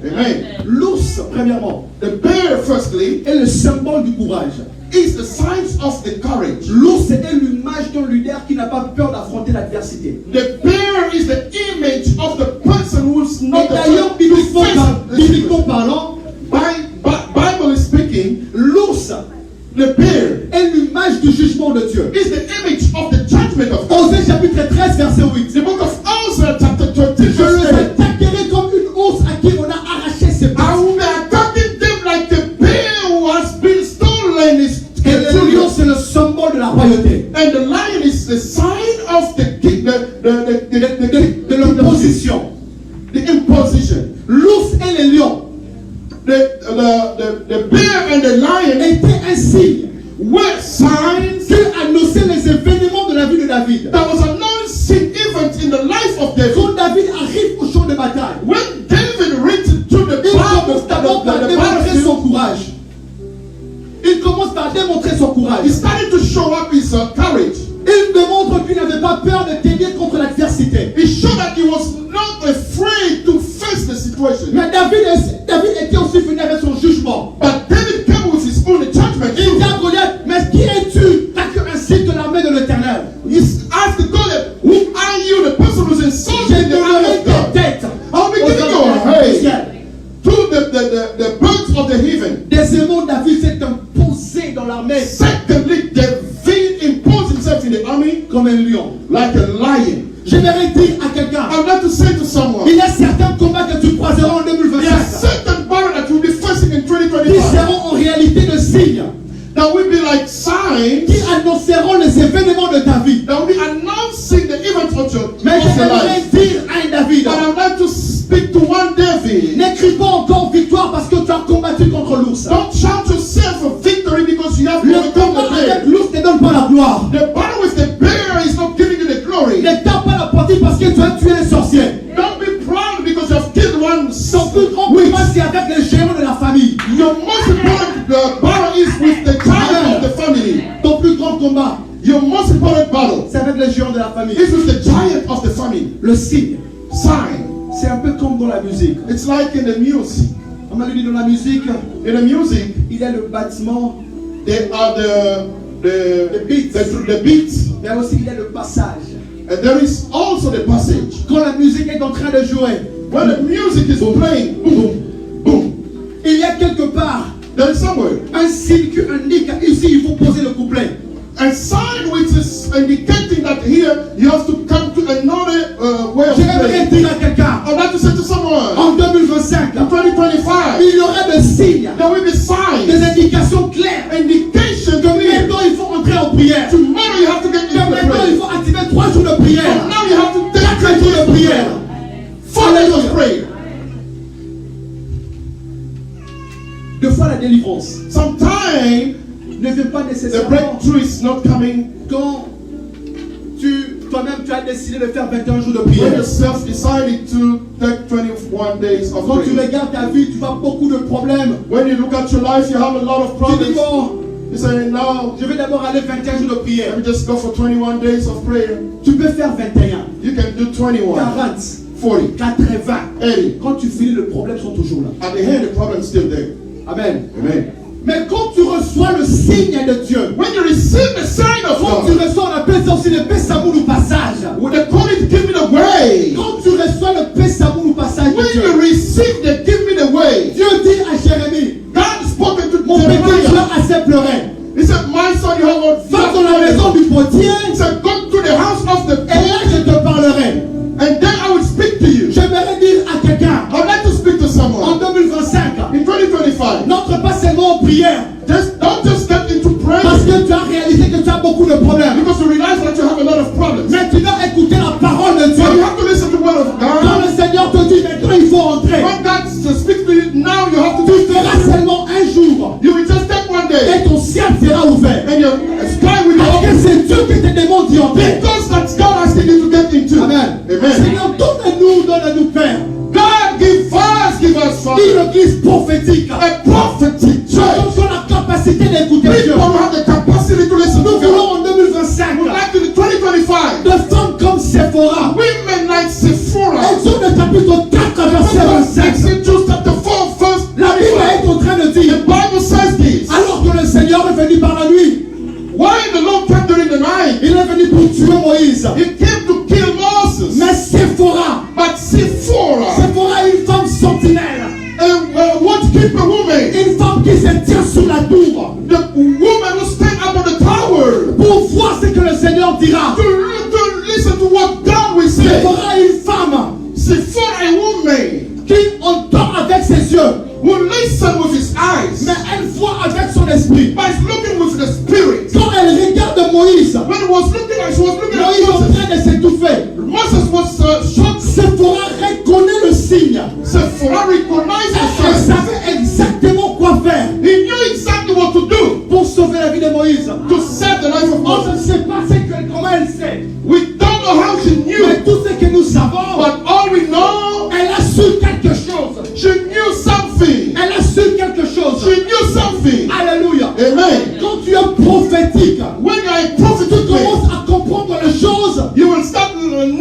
premièrement, The bear, firstly, est le symbole du courage. is the signs of the courage. L'ours est l'image d'un leader qui n'a pas peur d'affronter l'adversité. The bear is the image of the person who's Et not d'ailleurs, afraid to face bibliquement parlant, Bible speaking, l'ours the bear est l'image du jugement de Dieu. is the image of the judgment of God. Osée chapitre 13, verset 8. The book of Hosea chapter 20 Je verse les 8. attaquerai comme une ours à qui on a arraché ses I pattes. will be attacking them like a bear who has been stolen his Et le lion, c'est le symbole de la royauté, and the lion is the sign of the king, de l'opposition. the imposition. L'ours et le lion The bear and the lion étaient un signe were signs qui annonçaient les événements de la vie de David. that was announcing event in the life of David. Quand David arrive au champ de bataille, When David reached to the il commence d'abord par démontrer battlefield, son courage. Il commence par démontrer son he courage. started to show up his courage. Il démontre qu'il n'avait pas peur de tenir contre l'adversité. He showed that he was not afraid to face the situation. Mais David était aussi venu avec son jugement. But David came with his own judgment. Il dit à Goliath, mais qui es-tu? T'as que un signe de l'armée de l'Éternel. He asked Goliath, who are you, the person who's insulting J'ai the army donné of tes God? têtes I'll be aux giving you a hommes du hey ciel. to the birds of the heaven. Deuxièmement, David s'est imposé dans l'armée Secondly, David imposed himself in the army comme un lion. like a lion. J'aimerais dire à quelqu'un, I'd like to say to someone, il y a certains combats que tu croiseras en there are 2025 certain battles that you'll be facing in qui 2025 seront en réalité de signes, that will be like signs qui annonceront les événements de ta vie. that will be announcing the events of your Mais life. j'aimerais dire à un David, But I'd like to speak to one David. n'écris pas encore victoire parce que tu as combattu contre l'ours. Don't shout yourself a victory because you have Le overcome combat the bear. avec l'ours ne donne pas la gloire. The battle with the bear is not giving you the glory. Ne tape pas la poitrine parce que tu as tué un sorcier. Don't be proud because you have killed one. Ton plus grand combat, c'est avec les géants de la famille. Your most important battle is with the giant of the family. Ton plus grand combat, Your most important battle c'est avec les géants de la famille. is with the giant of the family. Le signe, Sign. c'est un peu comme dans la musique. It's like in the music. On a dit dans la musique, In the music, il y a le bâtiment, there are the beats. the beats, mais aussi il y a le passage. and there is also the passage. Quand la musique est en train de jouer, When the music is playing, boom, boom, il y a quelque part there is somewhere un signe qui indique ici il faut poser le couplet. a sign which is indicating that here you have to come to another way of J'aimerais playing. dire à quelqu'un, I'd like to say to someone, en 2025, in 2025, il y aura des signes, there will be signs, des indications claires. indication Que to me. maintenant il faut entrer en prière. Tomorrow you have to get Que into the maintenant il prayer. faut activer 3 jours de prière. And now you have to take 4 jours de prière. 4 days of prayer. Deux fois la délivrance Sometimes ne vient pas the nécessairement breakthrough is not coming quand toi-même tu as décidé de faire 21 jours de when prière. yourself decided to take 21 days of Quand tu prayer. regardes ta vie, tu vois beaucoup de problèmes. When you look at your life, you have a lot of Tu dis problems. bon, You say, no, je vais d'abord aller 21 jours de prière. let me just go for 21 days of prayer. Tu peux faire 21, You can do 21, 40, 40, 80. 80. Quand tu finis, les problèmes sont toujours là. At the end, the problem's still there. Amen. Amen. Mais quand tu reçois le signe de Dieu, When you receive the sign of quand tu God, reçois, on appelle ça aussi le Pesamoul ou passage. when they call it, give me the way. Quand tu reçois le Pesamoul ou passage de When you Dieu, receive the give me the way, Dieu dit à Jérémie, God spoke to mon petit, tu Jeremiah. as assez pleuré. He said, my son, you have what? Va dans la maison du potier, He said, go to the house of the et là je te parlerai. and then I will speak to you. J'aimerais dire à quelqu'un, I'd like to speak to en someone. 2025, In 2025, n'entre pas seulement en prière, don't just get into prayer parce que tu as réalisé que tu as beaucoup de problèmes. because you realize that you have a lot of problems. Mais tu dois écouter la parole de So you Dieu. have to listen to the word of Quand God. le Seigneur te dit maintenant il faut entrer, When God speaks to you, now you have to tu do feras it. seulement un jour You will just take one day et ton ciel sera ouvert. and your sky will be Parce que open. c'est Dieu qui te demande d'y entrer. Because that's God asking you to get into. Amen. Amen. Seigneur, donne-nous, Père, God give us, Father, une église prophétique. a prophetic Nous church. avons la capacité d'écouter Dieu. People have the capacity to listen Nous to voulons God. en 2025 We'd like to do 2025. de femmes comme Sephora. Women like Sephora. Exode chapitre 4, verset 25. Exodus chapter 4, verse La Bible a leur dira. To listen to what God will Il say. fera une femme See, for a woman qui entend avec ses yeux, will listen with his eyes, mais elle voit avec son esprit. but is looking with the spirit. Quand elle regarde Moïse, When she was looking at Moïse en Moses, train de s'étouffer. Moses was shocked. Sephora reconnaît le signe. Sephora recognized the Elle sign. savait exactement quoi faire He knew exactly what to do pour sauver la vie de Moïse. to save the life of On ne Moses. sait pas comment elle sait. We don't know how she knew, Mais tout ce que nous savons, but all we know, elle a su quelque chose. she knew something. Elle a su quelque chose. She knew something. Alléluia. Amen. Quand tu es prophétique, When you are a tu prophetic man, commences à comprendre les choses you will start knowing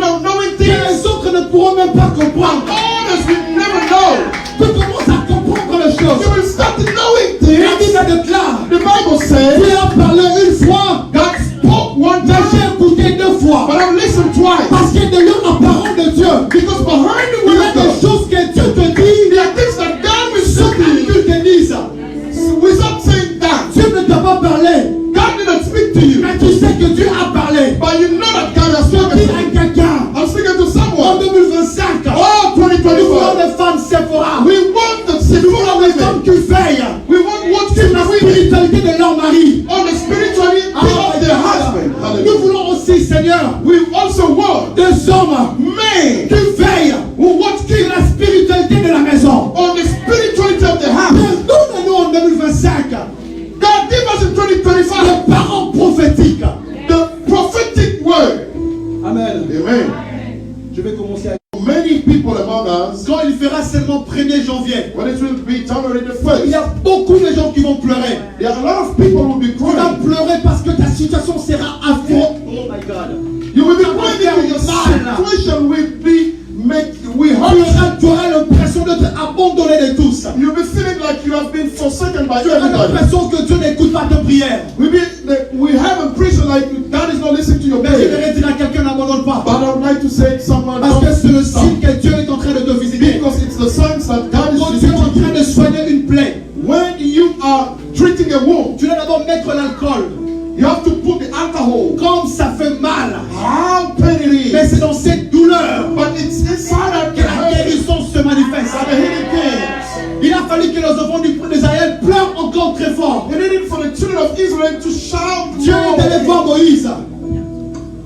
que things les autres ne pourront même pas comprendre. others will never know. Tu commences à comprendre les You choses. will start knowing La things. Bible déclare, The Bible says tu as parlé une fois, God spoke one mais time, j'ai écouté deux fois. but I've listened twice. Parce que derrière la parole de Dieu, Because behind the il y word a of des God, choses que Dieu te dit there are things that God will sans say que to you tu te dises. without saying that. Dieu ne t'a pas parlé, God didn't speak to you, mais tu sais que Dieu a parlé. but you know that God has Je spoken dis to à you. quelqu'un, I'm speaking to en someone. 2025, Oh, nous voulons 2025. des femmes Sephora. We want the Nous voulons des femmes women. qui veillent We want what sur la women spiritualité de leur mari. on the spirituality of their husband. Nous Hallelujah. voulons aussi, Seigneur, We also want des hommes men qui veillent who watch sur la spiritualité de la maison. on the spirituality of the house. Mais donne-nous en 2025 God give us in 2025 des parents prophétiques. the prophetic word. Amen. Amen. Je vais commencer à... Many people among us, Quand il fera seulement 1er janvier, when it will be January the il y 1st, a beaucoup de gens qui vont pleurer. there are a lot of people who will be Tu vas crying. pleurer parce que ta situation sera affreuse. Oh my God. You will be crying because your situation will be hurt. Tu auras l'impression d'être abandonné de tous. You'll be feeling like you have been forsaken by Tu auras everybody. l'impression que Dieu n'écoute pas tes prières. We have a prison like God is not listening to your Mais je prayer. vais dire à quelqu'un, n'abandonne pas. But I would like to say to someone, Parce que don't c'est le stop. signe que Dieu est en train de te visiter. Because it's the signs that God Quand is tu es en visiting train you. de soigner une plaie, When you are treating a wound, tu dois d'abord mettre l'alcool. you have to put the alcohol. Comme ça fait mal. How pain it Mais is. c'est dans cette douleur But it's inside that que la guérison se manifeste. the healing comes. Il a fallu que les enfants du peuple d'Israël pleurent encore très fort. You need it for the children of Israel to shout. Dieu est allé voir Moïse.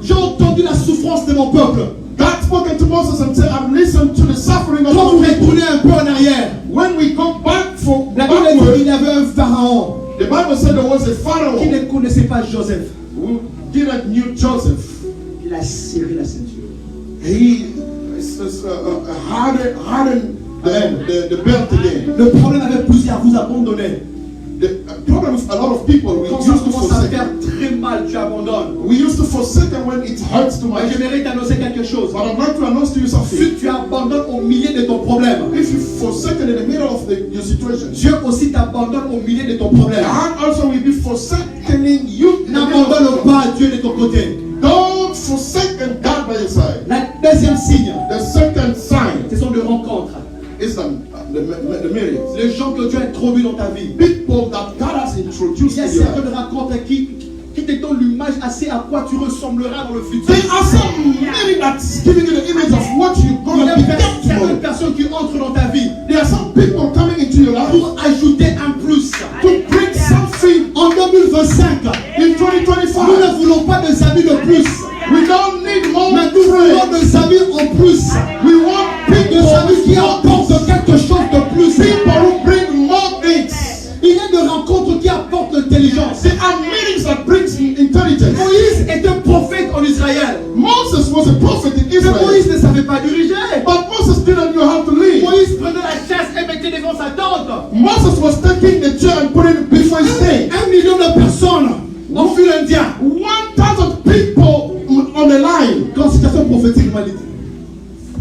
J'ai entendu la souffrance de mon peuple. God spoke to Moses and said, I've listened to the suffering of Quand vous my people. retournez un peu en arrière, When we go back for la Bible dit backward, qu'il y avait un pharaon the Bible said there was a qui Pharaoh ne connaissait pas Joseph. who didn't knew Joseph. Il a serré la ceinture. He hardened the belt again. Le problème avec plusieurs, vous abandonnez. The problem with a lot of people, we Quand ça used to commence à forsake. faire très mal, tu abandonnes. We used to forsake them when it hurts too Mais much. j'aimerais t'annoncer quelque chose. But I'd like to announce to you something. Si tu abandonnes au milieu de ton problème, If you forsake in the middle of your situation, Dieu aussi t'abandonne au milieu de ton problème. God also will be forsaking you. In the middle of N'abandonne pas Dieu de ton côté. Don't forsake God by your side. Le deuxième signe, The second sign ce sont des rencontres. is the marriage. Les gens que Dieu a introduits dans ta vie. People that God has Il introduced y a in your life. certaines rencontres qui te donnent l'image assez à quoi tu ressembleras dans le futur. There are some many that's giving you the image of what you're Il y going a to be certaines tomorrow. personnes qui entrent dans ta vie There are some people coming into your life pour ajouter un plus. to bring something En 2025, in nous 2025. ne voulons pas des amis de plus, We don't need more mais nous voulons friends. des amis en plus. We want Des amis qui apportent quelque chose de plus. people who bring more things. Il y a des rencontres qui apportent l'intelligence. There are meetings that brings intelligence. Moïse était prophète en Israël. Moses was a prophet in Mais Israel, Moïse ne savait pas diriger. but Moses didn't know how to lead. Moïse prenait la chasse et mettait devant sa tente. Moses was taking the chair and putting it before his tent. 1 million de personnes ont fui l'Indien. 1,000 people on the line. Quand citation prophétique m'a dit,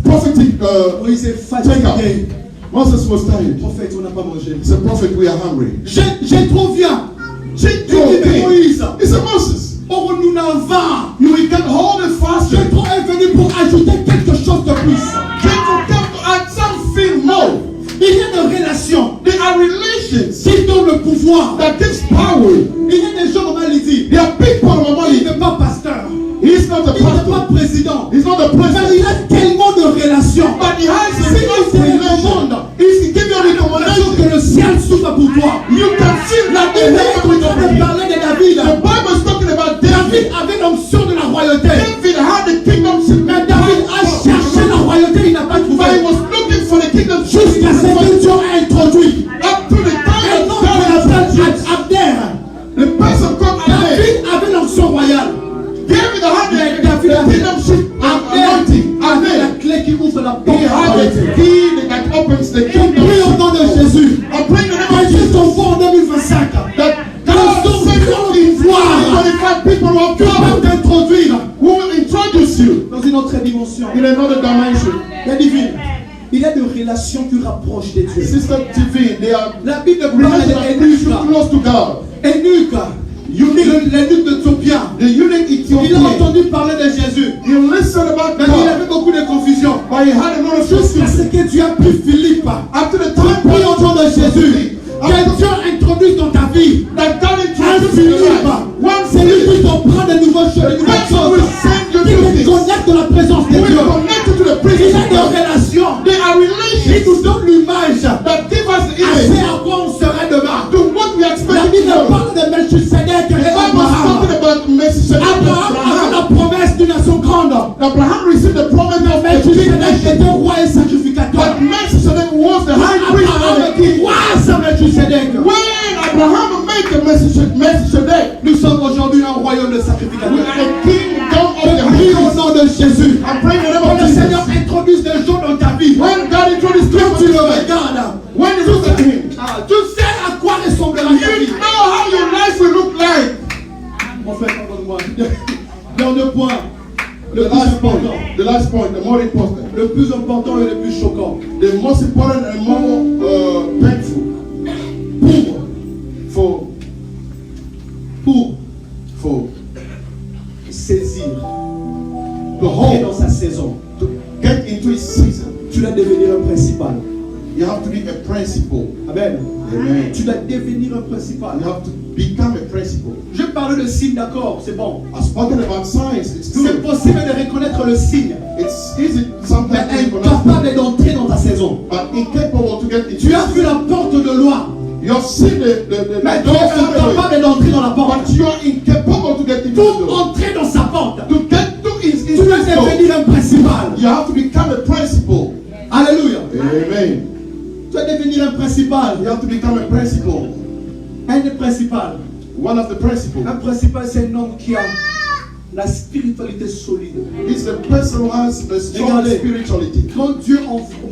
Prophetic Moïse est take fatigué. out. Moses was tired. Prophète, on n'a pas mangé. He said, prophet, we are hungry. J'ai trop bien. Jethro Il dit, came. Moïse, He said, Moses, or nous n'en va. you will get all the faster. J'ai trop est venu pour ajouter quelque chose de plus. Jethro came to add something more. Il y a des relations There are relations qui donnent le pouvoir. that gives power. Il y a des gens, on m'a dit, There are people il normally n'est pas pasteur. toi. You can see La Bible est en train de parler de David. The Bible is talking about David David. avait l'onction de la royauté. David had the kingdomship. Mais David a cherché la royauté, il n'a pas But he trouvé. was looking for the kingdomship. Jusqu'à ce que Dieu a introduit Up to the un time homme of qu'on appelle God. Abner. The person called Abner. David avait l'onction royale. David had Mais the David avait kingdomship Abner anointing. avait la Abner. clé qui ouvre la He porte. de la had royauté. the key that opens the Je prie au kingdom. nom de Jésus. I pray in the name Que of Dieu Jesus t'envoie en 2025. that Que God nous sommes send pleins you de pouvoir 25 people who have qui come, peuvent t'introduire who will introduce you dans une autre dimension. in another dimension. La divine. Il y a des relations qui rapprochent de Dieu. Sister TV, they are La Bible parle relations that brings you d'Eunuque. close to God. Eunuque. L'eunuque de Topia. The eunuch Il a Ethiopian, entendu parler de Jésus. he listened about Mais il God, avait beaucoup de confusion. but he had a lot of Jusqu'à questions. ce que Dieu a pris Philippe. After the Je time prie au nom de Jésus. Que after Dieu introduise dans ta vie that God un introduced your Philippe. life, one C'est lui Philip qui t'apprend de nouvelles choses, de nouvelles person will choses. send you Qui to te this, connecte dans la présence de who Dieu. is connected to the Il presence a of des God. relations. They are Il relations nous donne l'image that give us the à ce image à quoi on serait demain. to what we La expect Bible to know. parle de Melchisedec The et Bible is talking Abraham. about Melchizedek. Abraham avait la promesse d'une nation grande. Abraham received the promise of a big Melchisedec nation. était roi et sacrificateur. But Melchizedek was the high priest. Abraham and the était king. roi sans Melchisedec. When Abraham made the Melchizedek, Nous sommes aujourd'hui un royaume de we sacrificateurs. are the kingdom of Je the prie high au priest. nom de Jésus. I'm praying in the name Que of le Seigneur Jesus. introduise des gens dans ta vie. When God introduced Quand tu le people, regardes, when you look at him, tu sais à quoi ressemblera ta you vie. know how your life will look like. Mon frère, pardonne-moi. Dernier point. Le The plus last point, important. the last point, the more important, Le plus important et le plus choquant. the most important and more painful for Saisir. the Et whole dans sa saison. to get into its season. Tu dois devenir un principal. You have to be a principal. Amen. Amen. Tu dois devenir un principal. You have to become a principal. Je parle de signe, d'accord, c'est bon. I've spoken about signs. It's C'est good. possible de reconnaître le signe, It's easy mais sometimes to recognize, incapable d'entrer dans ta saison. but incapable to get into. Tu as vu la porte de loi, You have seen the mais tu door es far away, incapable d'entrer dans la porte. but you are incapable to get into the Pour door. entrer dans sa porte, To get to his tu dois door, devenir un principal. you have to become a principal. Alléluia. Amen. Tu dois devenir un principal. You have to become a principal. Un des principaux. One of the principals. Un principal, c'est un homme qui a la spiritualité solide. It's the person who has a strong Regardez. spirituality. Quand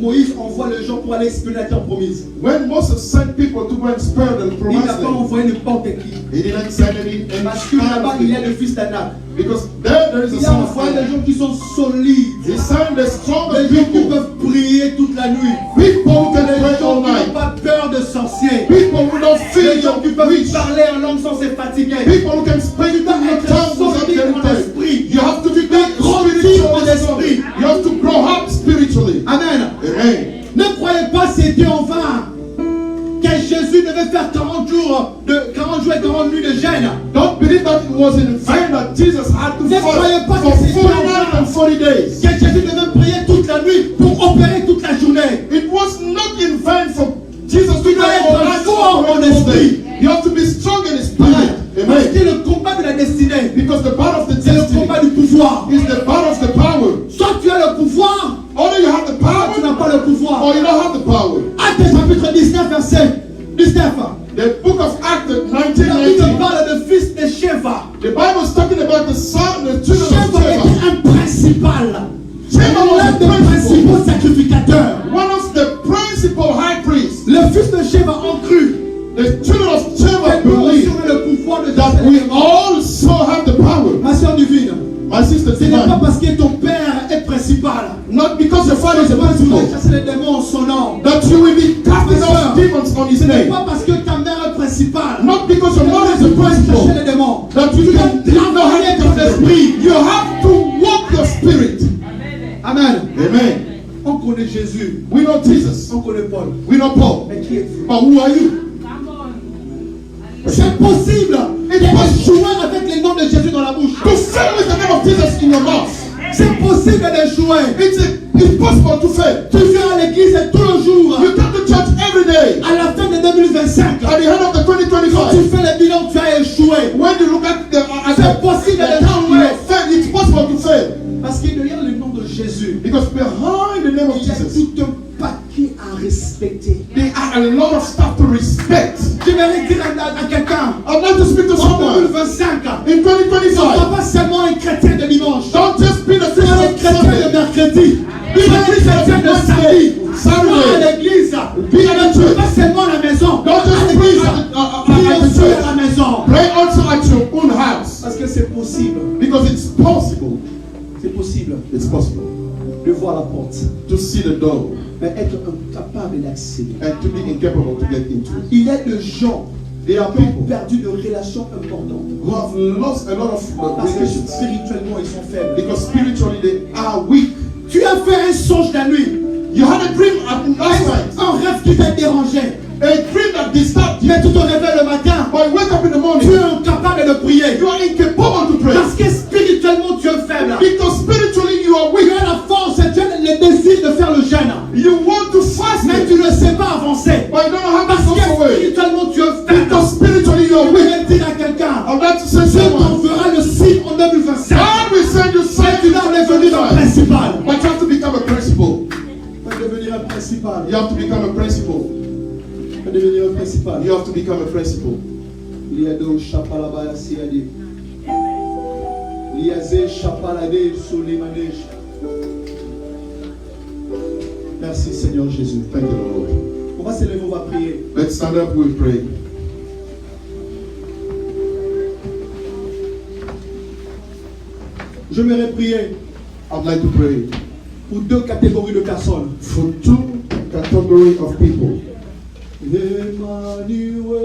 Moïse envoie les gens pour aller expédier la terre promise, When Moses sent people to go and spare the il promised n'a pas land, envoyé n'importe qui. he didn't send any Parce que là-bas, il y a kind le fils d'Anak. because there is a Il a son of envoyé des God. gens qui sont solides. He sent the strongest Des gens qui people, peuvent prier toute la nuit. people who can Des pray gens all qui n'ont night, pas peur de sorciers. people who don't fear Des gens qui your peuvent witch, parler en langue sans se fatiguer. people who can speak in être tongues without solide getting en tired. esprit. You have to be Grandir en spiritually esprit. strong. You have to grow up spiritually. Amen. Amen. Ne croyez pas c'était en vain que Jésus devait faire 40 jours et 40 nuits de jeûne. Don't believe that it was in vain that Jesus had to Ne croyez fast pas for que c'était 40 en nights vain and 40 days. que Jésus devait prier toute la nuit pour opérer toute la journée. It was not in vain for Jesus to Tu dois pray être all night fort en and all esprit. day. You have to be strong in the spirit. Parce Amen. que le combat de la destinée, Because the part of the c'est le destiny combat du pouvoir. is the part of the power. Soit tu as le pouvoir, Either you have the soit tu power n'as pas le pouvoir. or you don't have the power. Actes chapitre 19, verset 19. The book of Acts La Bible 19:19. parle de fils de Sheva. The Bible is talking about the son, the children of Sheva Sheba. était un principal. Sheba was L'un a des principal. principaux sacrificateurs. One of the principal high priests. Le fils de Sheva ont cru The children of Sheba que nous believe aurions le pouvoir de that we also have the power. Ma soeur divine, My sister ce n'est pas divine, parce que ton père est principal not because your father is a que tu vas principal, chasser les démons en son nom. that you will be casting out demons on his Ce n'est name. pas parce que ta mère est principale Not because your mother is que a tu vas chasser principal, les démons. that you Tu dois can travailler ton esprit. You have to walk your spirit. Amen. Amen. On connaît Jésus, We know Jesus. on connaît Paul. We know Paul. Mais qui es-tu? But who are you? C'est possible d'échouer avec les noms de Jésus dans la bouche. To fail with the name of Jesus in your mouth. C'est possible d'échouer. It's possible to fail. Tu viens à l'église tous les jours. You come to church every day. À la fin de 2025, At By the end of the Quand tu 2025, fais le bilan, tu as échoué. when you look at C'est possible the de time you have failed, it's possible to fail. Parce qu'il derrière le nom de Jésus, Because behind the name of il y a Jesus, tout un paquet à respecter. there are a lot of stuff to respect. J'aimerais dire à quelqu'un, I'd like to speak to en someone 2025, in ne sois 2025. pas seulement un chrétien de dimanche. Don't just be the Sois un Christian chrétien de Sunday. mercredi. Sois un chrétien de samedi. Sois à l'église. Be at the church. Pas seulement à la maison. Don't À just l'église. pray at Prie the aussi church. à la maison. Pray also at your own house. Parce que c'est possible. Because it's possible. C'est possible It's possible de voir la porte, to see the door mais être incapable d'accéder. and to be incapable to get into it. Il y a des gens There are qui ont people perdu de relations importantes. who have lost a lot of Parce que relations spirituellement, ils sont faibles. because spiritually they are weak. Tu as fait un songe la nuit. You had a dream last night, Un rêve qui t'a dérangé. a dream that disturbed you. Mais tu te réveilles le matin. But you wake up in the Tu morning, es incapable de prier. you are incapable to pray Parce que spirituellement, tu es faible. because spiritually you are Tu weak. as la force, tu as le désir de faire le jeûne. You want to fast, Mais tu ne sais pas avancer. but you don't know how Parce to que go away spirituellement, tu es faible. because spiritually you Je are weak. voudrais dire à quelqu'un, I'd like to say Dieu someone, t'enverra le signe en 2025. God will send you Mais signs tu dois devenir un principal. but you have to become a principal. Tu dois devenir un principal. You have to become a principal. Tu dois devenir un principal. You have to become a principal. Il y a deux chapalabaya siade. Il y a zé chapalade solimanèche. Merci Seigneur Jésus. Thank you, Lord. On va se lever, on va prier. Let's stand up, we'll pray. J'aimerais prier I'd like to pray pour deux catégories de personnes. for two categories of people. Emmanuel,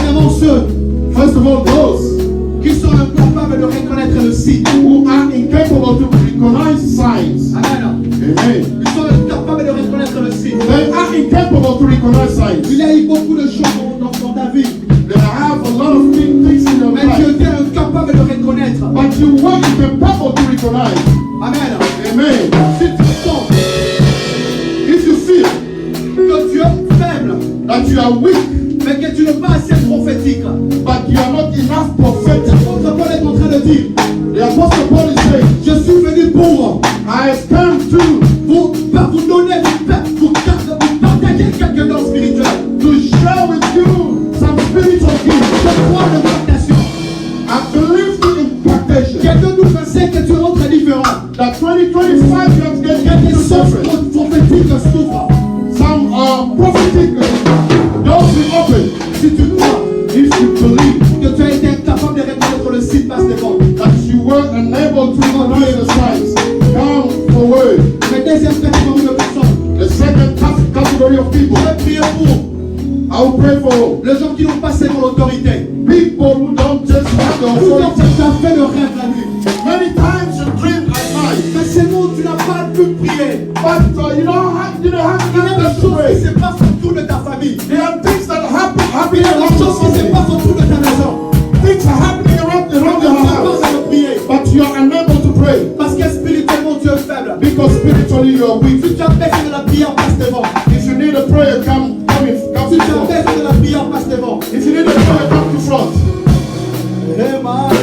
First of all, those qui sont incapables de reconnaître le signe. who are incapable to recognize signs. Amen. Amen. Ils sont incapables de reconnaître le signe. They are incapable to recognize signs. Il y a eu beaucoup de choses dans ta vie, They have a lot of things in your mais tu life, étais incapable de reconnaître. but you were incapable to recognize. Amen. Amen. Si tu sens If you feel que tu es faible, that you are weak, mais que tu n'es pas assez prophétique, but you are not enough prophetic, l'apôtre Paul est en train de dire, the Apostle Paul is saying, je suis venu pour I have come to vous donner, vous partager quelques dons spirituels. share with you some spiritual Je gifts. crois en l'impactation. I believe in impactation. Quelqu'un nous pensait que tu rentres différent. That 2025 you have to Il y a get des into sens different. prophétiques s'ouvrent. Some prophetic doors will open. Si tu crois If you believe que tu as été incapable de reconnaître le signe passe devant. that you were unable to recognize the signs, come forward. Mais deuxième catégorie de personnes, The second category of people, je vais prier pour I will pray for les gens qui n'ont pas seulement l'autorité. people who don't just have the Tout le authority. tu as fait le rêve la nuit. Many times you dream at night, Mais seulement tu n'as pas pu prier. but you don't have Il y a enough des to choses pray. qui se passent autour de ta famille. There are things that happen Il y a des around choses qui se your passent autour de ta maison. Things are happening around Tu your n'as house, pas de prier. but you are unable to pray Parce que spirituellement tu es faible. because spiritually you are weak. Si tu as besoin de la prière, passe devant. If you need a prayer, come Si to tu as front. besoin de la prière, passe devant. If you need a prayer, come to front. Emmanuel,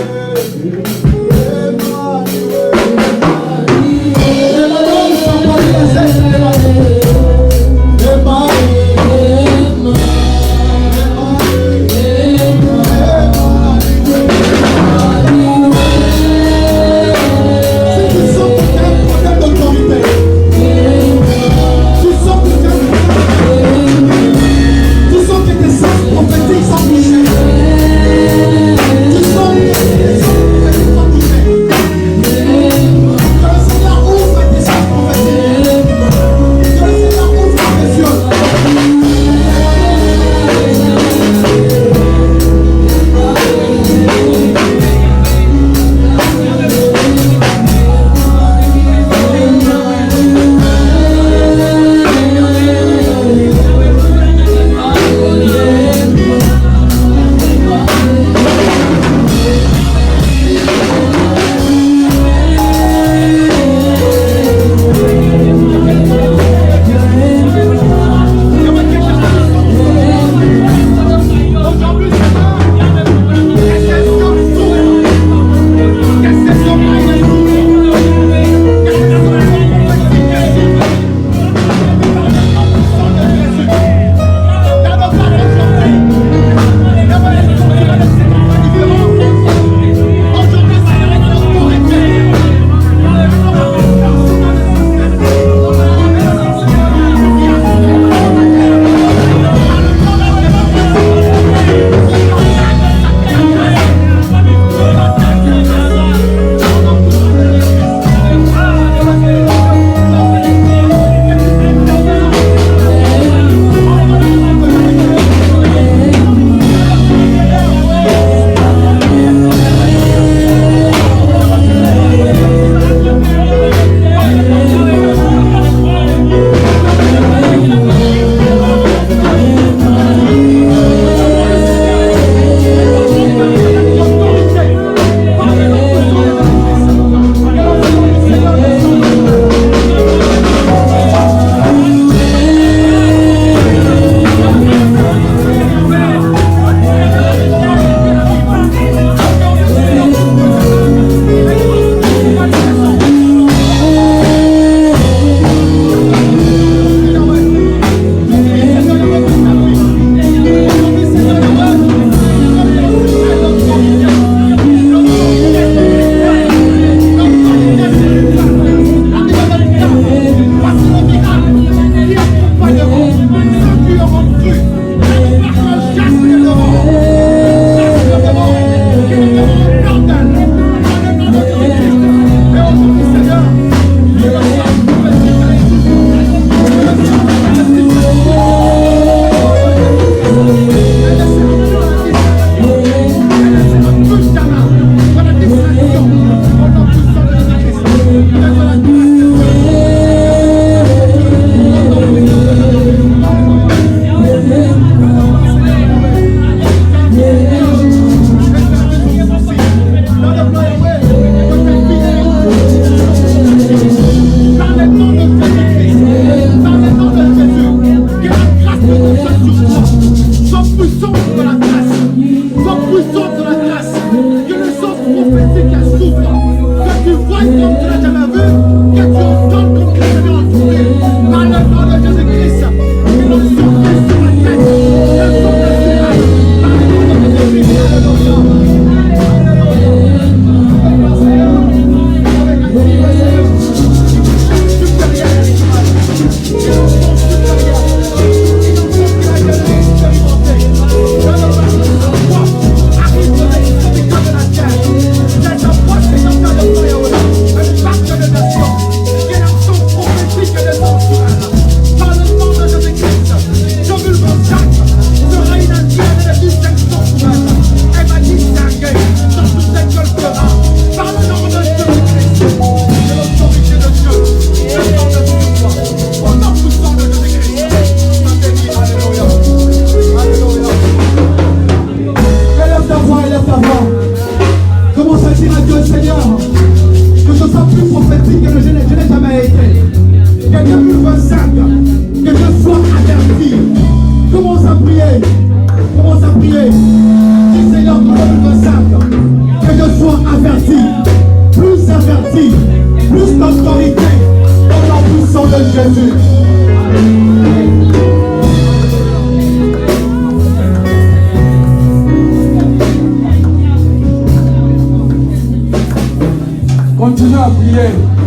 Continuez à prier.